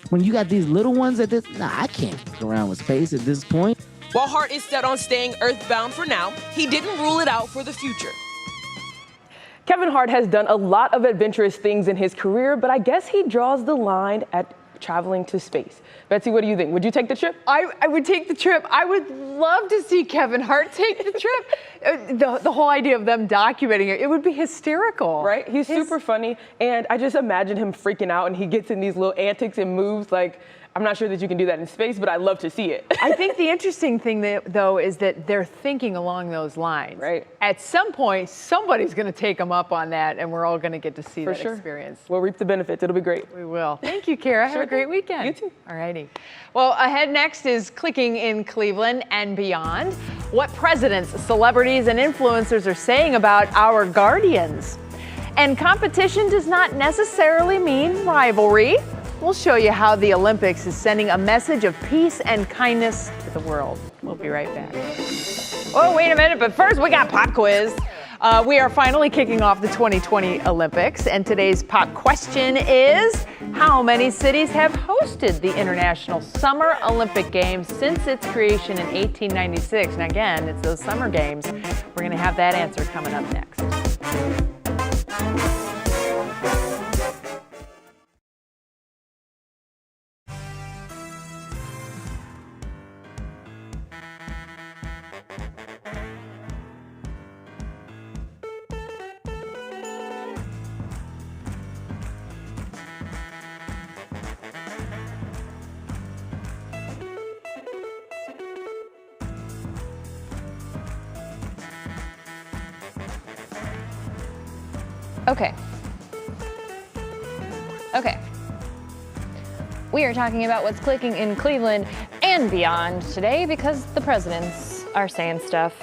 [SPEAKER 6] when you got these little ones I can't fuck around with space at this point.
[SPEAKER 2] While Hart is set on staying earthbound for now, he didn't rule it out for the future.
[SPEAKER 7] Kevin Hart has done a lot of adventurous things in his career, but I guess he draws the line at
[SPEAKER 2] traveling to space. Betsy, what do you think? Would you take the trip?
[SPEAKER 16] I would take the trip. I would love to see Kevin Hart take the trip. The whole idea of them documenting it would be hysterical.
[SPEAKER 2] Right? He's super funny, and I just imagine him freaking out, and he gets in these little antics and moves like, I'm not sure that you can do that in space, but I'd love to see it.
[SPEAKER 16] I think the interesting thing, though, is that they're thinking along those lines.
[SPEAKER 2] Right.
[SPEAKER 16] At some point, somebody's going to take them up on that, and we're all going to get to see that experience.
[SPEAKER 2] We'll reap the benefits. It'll be great.
[SPEAKER 16] We will. Thank you, Kara. Have a great weekend.
[SPEAKER 2] You too.
[SPEAKER 16] All righty. Well, ahead next is Clicking in Cleveland and Beyond. What presidents, celebrities, and influencers are saying about our Guardians. And competition does not necessarily mean rivalry. We'll show you how the Olympics is sending a message of peace and kindness to the world. We'll be right back. Oh, wait a minute, but first we got pop quiz. We are finally kicking off the 2020 Olympics, and today's pop question is, how many cities have hosted the International Summer Olympic Games since its creation in 1896? And again, it's those summer games. We're going to have that answer coming up next.
[SPEAKER 7] Okay. We are talking about what's clicking in Cleveland and beyond today because the presidents are saying stuff.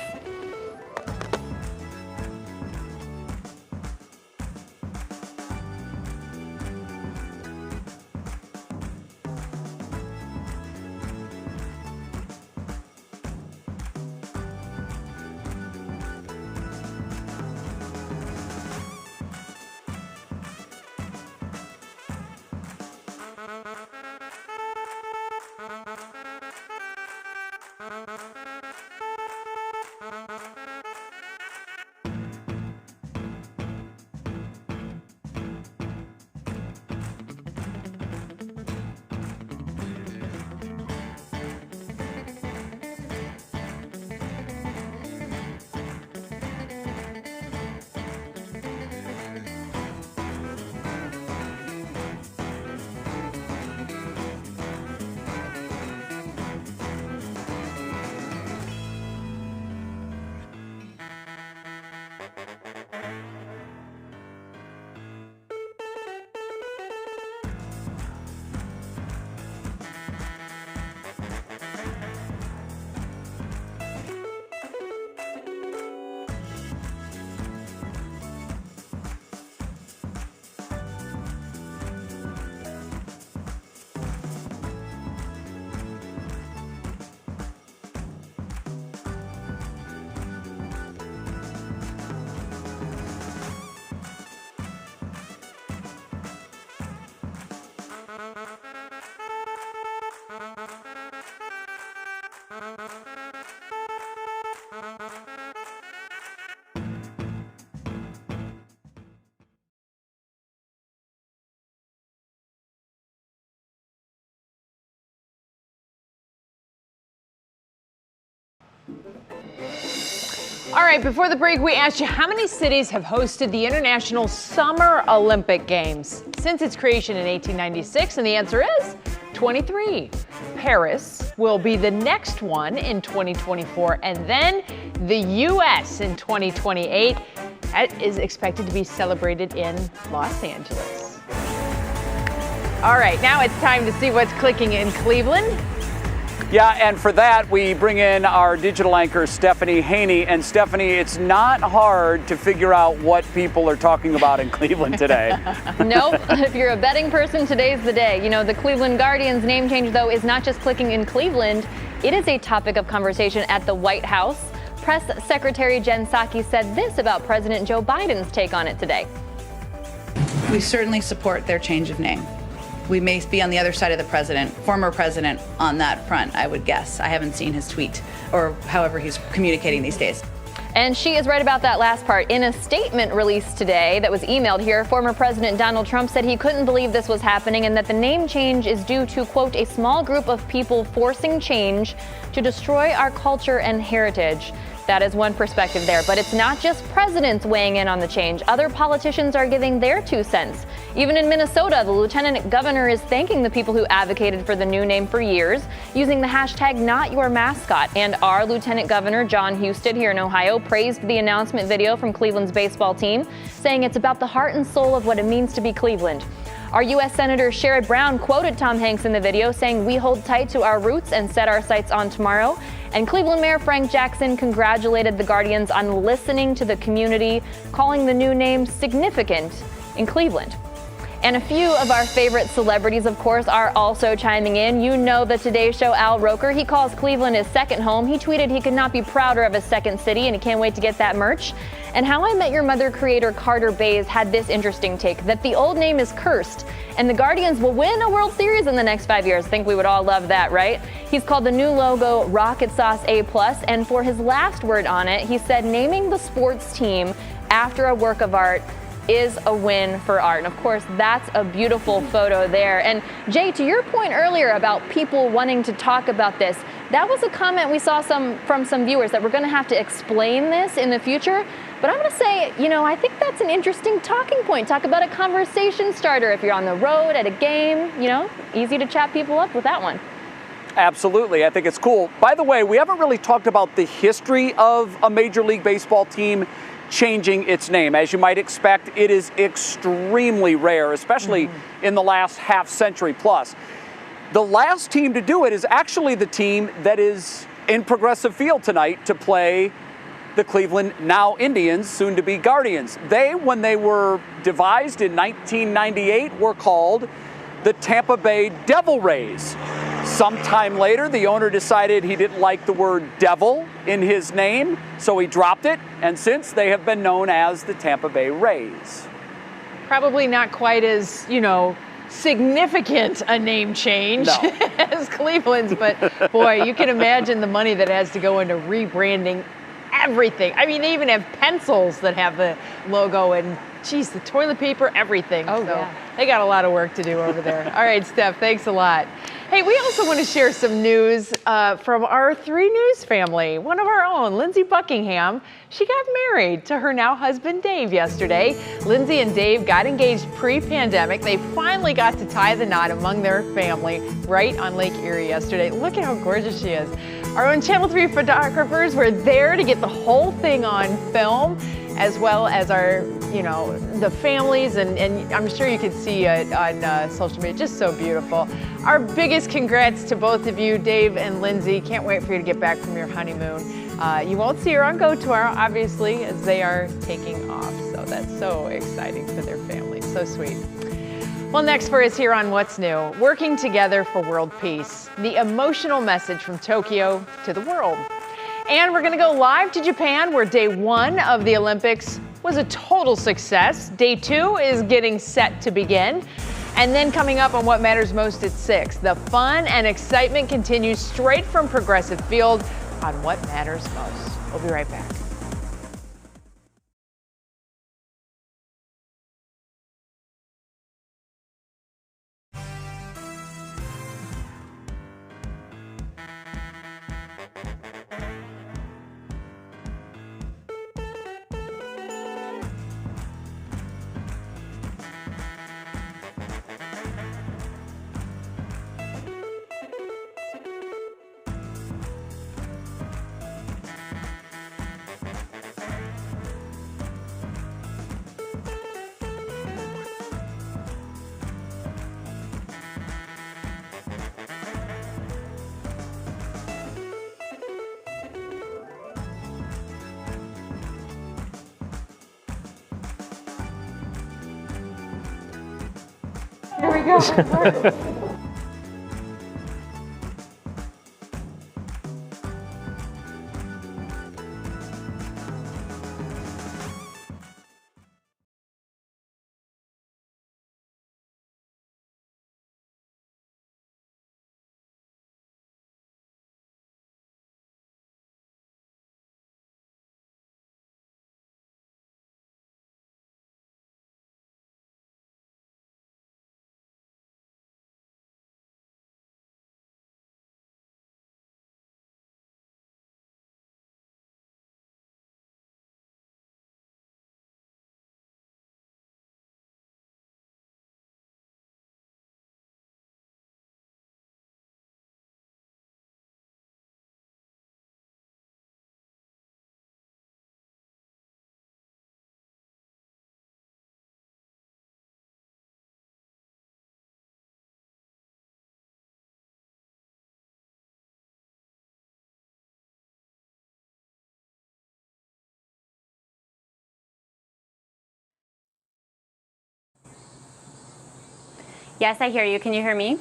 [SPEAKER 16] All right, before the break, we asked you how many cities have hosted the International Summer Olympic Games since its creation in 1896, and the answer is 23. Paris will be the next one in 2024, and then the U.S. in 2028. That is expected to be celebrated in Los Angeles. All right, now it's time to see what's clicking in Cleveland.
[SPEAKER 1] Yeah, and for that, we bring in our digital anchor, Stephanie Haney. And Stephanie, it's not hard to figure out what people are talking about in Cleveland today.
[SPEAKER 7] Nope. If you're a betting person, today's the day. You know, the Cleveland Guardians name change, though, is not just clicking in Cleveland. It is a topic of conversation at the White House. Press Secretary Jen Psaki said this about President Joe Biden's take on it today.
[SPEAKER 8] We certainly support their change of name. We may be on the other side of the president, former president, on that front, I would guess. I haven't seen his tweet or however he's communicating these days.
[SPEAKER 7] And she is right about that last part. In a statement released today that was emailed here, former President Donald Trump said he couldn't believe this was happening and that the name change is due to, quote, a small group of people forcing change to destroy our culture and heritage. That is one perspective there. But it's not just presidents weighing in on the change. Other politicians are giving their 2 cents. Even in Minnesota, the lieutenant governor is thanking the people who advocated for the new name for years, using the hashtag #NotYourMascot. And our lieutenant governor, John Husted, here in Ohio, praised the announcement video from Cleveland's baseball team, saying it's about the heart and soul of what it means to be Cleveland. Our U.S. Senator Sherrod Brown quoted Tom Hanks in the video, saying, "We hold tight to our roots and set our sights on tomorrow." And Cleveland Mayor Frank Jackson congratulated the Guardians on listening to the community, calling the new name significant in Cleveland. And a few of our favorite celebrities, of course, are also chiming in. You know the Today Show Al Roker. He calls Cleveland his second home. He tweeted he could not be prouder of his second city, and he can't wait to get that merch. And How I Met Your Mother creator Carter Bays had this interesting take, that the old name is cursed, and the Guardians will win a World Series in the next 5 years. Think we would all love that, right? He's called the new logo Rocket Sauce A+, and for his last word on it, he said naming the sports team after a work of art is a win for art. And of course, that's a beautiful photo there. And Jay, to your point earlier about people wanting to talk about this, that was a comment we saw from some viewers that we're going to have to explain this in the future. But I'm going to say, I think that's an interesting talking point. Talk about a conversation starter if you're on the road at a game, easy to chat people up with that one.
[SPEAKER 1] Absolutely. I think it's cool. By the way, we haven't really talked about the history of a Major League Baseball team changing its name. As you might expect, it is extremely rare, especially in the last half century plus. The last team to do it is actually the team that is in Progressive Field tonight to play the Cleveland now Indians, soon to be Guardians. They, when they were devised in 1998, were called the Tampa Bay Devil Rays. Sometime later, the owner decided he didn't like the word devil in his name, so he dropped it, and since they have been known as the Tampa Bay Rays.
[SPEAKER 16] Probably not quite as, significant a name change as Cleveland's, but boy, you can imagine the money that has to go into rebranding everything. I mean, they even have pencils that have the logo and, geez, the toilet paper, everything.
[SPEAKER 2] Oh,
[SPEAKER 16] so
[SPEAKER 2] yeah.
[SPEAKER 16] They got a lot of work to do over there. All right, Steph, thanks a lot. Hey, we also want to share some news from our 3 News family. One of our own, Lindsey Buckingham. She got married to her now husband, Dave, yesterday. Lindsey and Dave got engaged pre-pandemic. They finally got to tie the knot among their family right on Lake Erie yesterday. Look at how gorgeous she is. Our own Channel 3 photographers were there to get the whole thing on film, as well as our, the families, and I'm sure you can see it on social media. Just so beautiful. Our biggest congrats to both of you, Dave and Lindsey. Can't wait for you to get back from your honeymoon. You won't see her on Go tomorrow, obviously, as they are taking off. So that's so exciting for their family. So sweet. Well, next for us here on What's New, working together for world peace. The emotional message from Tokyo to the world. And we're going to go live to Japan, where day 1 of the Olympics was a total success. Day 2 is getting set to begin. And then coming up on What Matters Most at 6, the fun and excitement continues straight from Progressive Field on What Matters Most. We'll be right back. Here we go.
[SPEAKER 11] Yes, I hear you. Can you hear me?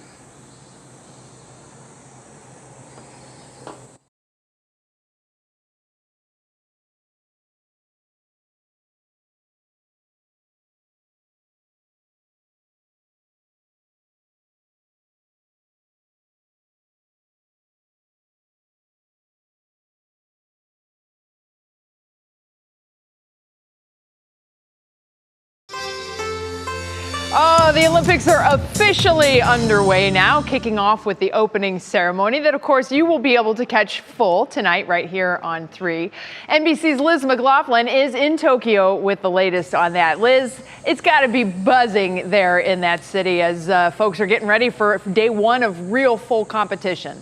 [SPEAKER 16] Oh, the Olympics are officially underway now, kicking off with the opening ceremony that, of course, you will be able to catch full tonight right here on 3. NBC's Liz McLaughlin is in Tokyo with the latest on that. Liz, it's got to be buzzing there in that city as folks are getting ready for day one of real full competition.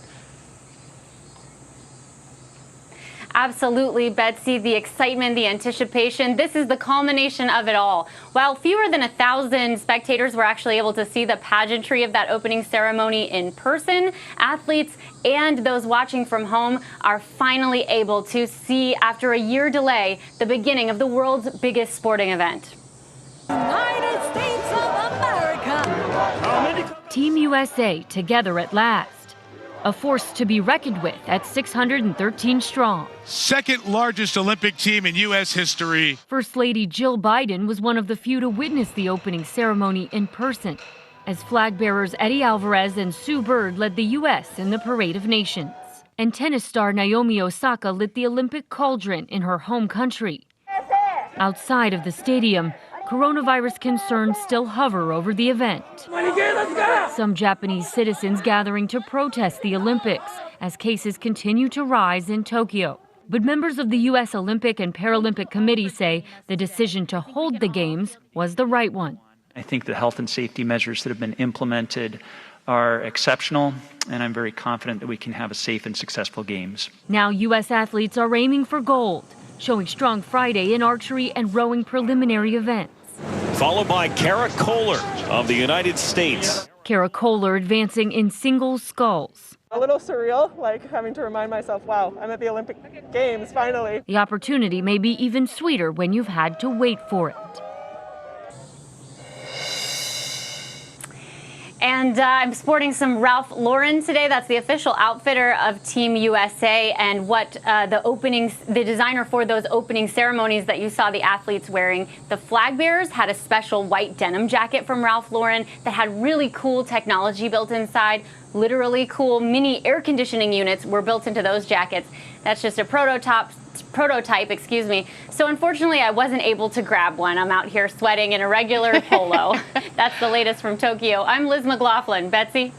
[SPEAKER 11] Absolutely, Betsy. The excitement, the anticipation, this is the culmination of it all. While fewer than 1,000 spectators were actually able to see the pageantry of that opening ceremony in person, athletes and those watching from home are finally able to see, after a year delay, the beginning of the world's biggest sporting event.
[SPEAKER 23] United States of America. Team USA together at last. A force to be reckoned with at 613 strong.
[SPEAKER 20] Second largest Olympic team in U.S. history.
[SPEAKER 23] First Lady Jill Biden was one of the few to witness the opening ceremony in person, as flag bearers Eddie Alvarez and Sue Bird led the U.S. in the Parade of Nations. And tennis star Naomi Osaka lit the Olympic cauldron in her home country. Outside of the stadium, coronavirus concerns still hover over the event. Some Japanese citizens gathering to protest the Olympics as cases continue to rise in Tokyo. But members of the U.S. Olympic and Paralympic Committee say the decision to hold the Games was the right one.
[SPEAKER 12] I think the health and safety measures that have been implemented are exceptional, and I'm very confident that we can have a safe and successful Games.
[SPEAKER 23] Now U.S. athletes are aiming for gold, showing strong Friday in archery and rowing preliminary events.
[SPEAKER 13] Followed by Kara Kohler of the United States.
[SPEAKER 23] Kara Kohler advancing in single sculls.
[SPEAKER 14] A little surreal, like having to remind myself, wow, I'm at the Olympic Games finally.
[SPEAKER 23] The opportunity may be even sweeter when you've had to wait for it.
[SPEAKER 11] And I'm sporting some Ralph Lauren today. That's the official outfitter of Team USA, and what the designer for those opening ceremonies that you saw the athletes wearing. The flag bearers had a special white denim jacket from Ralph Lauren that had really cool technology built inside. Literally cool mini air conditioning units were built into those jackets. That's just a prototype, So unfortunately, I wasn't able to grab one. I'm out here sweating in a regular polo. That's the latest from Tokyo. I'm Liz McLaughlin. Betsy?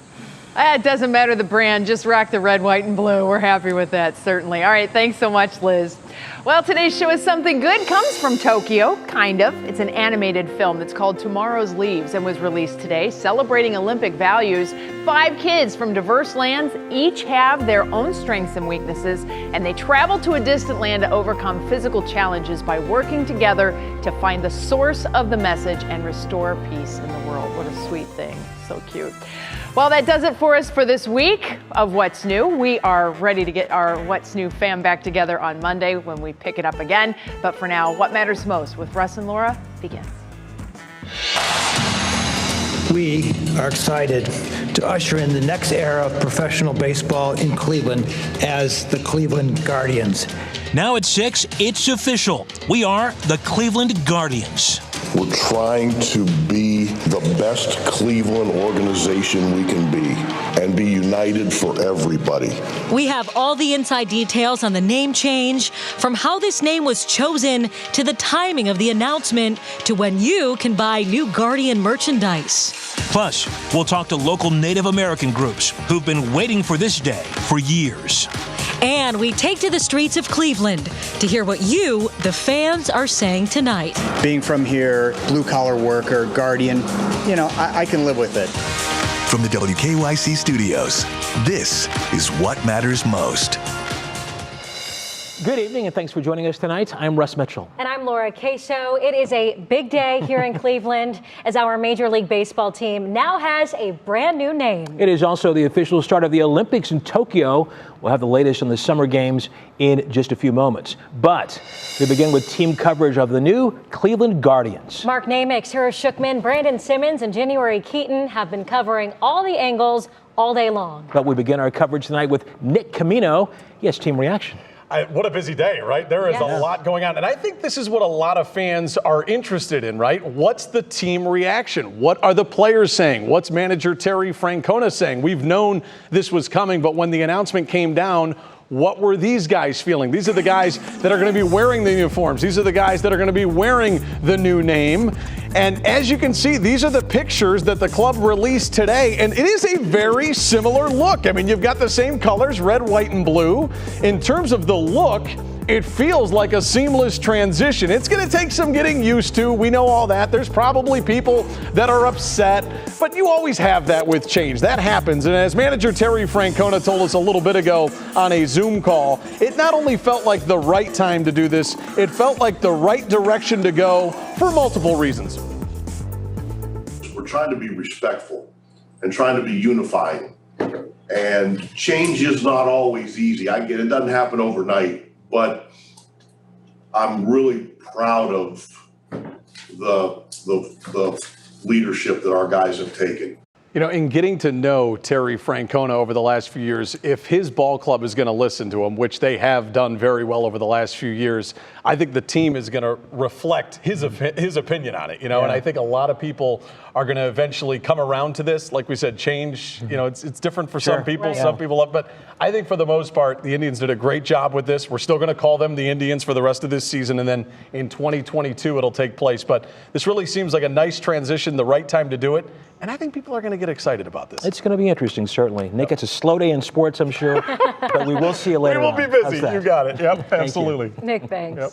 [SPEAKER 16] It doesn't matter the brand, just rock the red, white, and blue. We're happy with that, certainly. All right, thanks so much, Liz. Well, today's show is Something Good comes from Tokyo, kind of. It's an animated film that's called Tomorrow's Leaves and was released today, celebrating Olympic values. 5 kids from diverse lands each have their own strengths and weaknesses, and they travel to a distant land to overcome physical challenges by working together to find the source of the message and restore peace in the world. What a sweet thing. So cute. Well, that does it for us for this week of What's New. We are ready to get our What's New fam back together on Monday when we pick it up again. But for now, What Matters Most with Russ and Laura begins.
[SPEAKER 5] We are excited to usher in the next era of professional baseball in Cleveland as the Cleveland Guardians.
[SPEAKER 15] Now at 6, it's official. We are the Cleveland Guardians.
[SPEAKER 26] We're trying to be the best Cleveland organization we can be and be united for everybody.
[SPEAKER 27] We have all the inside details on the name change, from how this name was chosen to the timing of the announcement to when you can buy new Guardian merchandise.
[SPEAKER 15] Plus, we'll talk to local Native American groups who've been waiting for this day for years.
[SPEAKER 27] And we take to the streets of Cleveland to hear what you, the fans, are saying tonight.
[SPEAKER 28] Being from here, blue-collar worker, Guardian, I can live with it.
[SPEAKER 18] From the WKYC studios, this is What Matters Most.
[SPEAKER 3] Good evening, and thanks for joining us tonight. I'm Russ Mitchell.
[SPEAKER 27] And I'm Laura Queso. It is a big day here in Cleveland as our Major League Baseball team now has a brand new name.
[SPEAKER 3] It is also the official start of the Olympics in Tokyo. We'll have the latest on the Summer Games in just a few moments. But we begin with team coverage of the new Cleveland Guardians.
[SPEAKER 27] Mark Namick, Sarah Shookman, Brandon Simmons, and January Keaton have been covering all the angles all day long.
[SPEAKER 3] But we begin our coverage tonight with Nick Camino. He has team reaction.
[SPEAKER 9] What a busy day, right? There is a lot going on. And I think this is what a lot of fans are interested in, right? What's the team reaction? What are the players saying? What's manager Terry Francona saying? We've known this was coming, but when the announcement came down, what were these guys feeling? These are the guys that are going to be wearing the uniforms. These are the guys that are going to be wearing the new name. And as you can see, these are the pictures that the club released today. And it is a very similar look. I mean, you've got the same colors, red, white, and blue. In terms of the look, it feels like a seamless transition. It's going to take some getting used to. We know all that. There's probably people that are upset, but you always have that with change. That happens. And as manager Terry Francona told us a little bit ago on a Zoom call, it not only felt like the right time to do this, it felt like the right direction to go for multiple reasons.
[SPEAKER 26] We're trying to be respectful and trying to be unifying. And change is not always easy. I get it. It doesn't happen overnight. But I'm really proud of the leadership that our guys have taken.
[SPEAKER 9] You know, in getting to know Terry Francona over the last few years, if his ball club is going to listen to him, which they have done very well over the last few years, I think the team is going to reflect his opinion on it, you know, and I think a lot of people are going to eventually come around to this. Like we said, change, you know, it's different for some people, some people love, but I think for the most part, the Indians did a great job with this. We're still going to call them the Indians for the rest of this season, and then in 2022, it'll take place. But this really seems like a nice transition, the right time to do it. And I think people are going to get excited about this.
[SPEAKER 3] It's going to be interesting, certainly. Nick, it's a slow day in sports, I'm sure, but we will see you later.
[SPEAKER 9] We will be busy. You got it. Yep, absolutely.
[SPEAKER 27] Nick, thanks. Yep.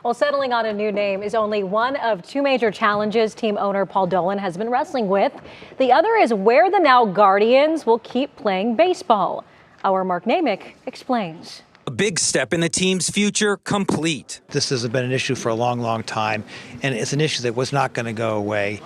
[SPEAKER 27] Well, settling on a new name is only one of two major challenges team owner Paul Dolan has been wrestling with. The other is where the now Guardians will keep playing baseball. Our Mark Namick explains.
[SPEAKER 10] A big step in the team's future complete.
[SPEAKER 5] This has been an issue for a long, long time, and it's an issue that was not going to go away.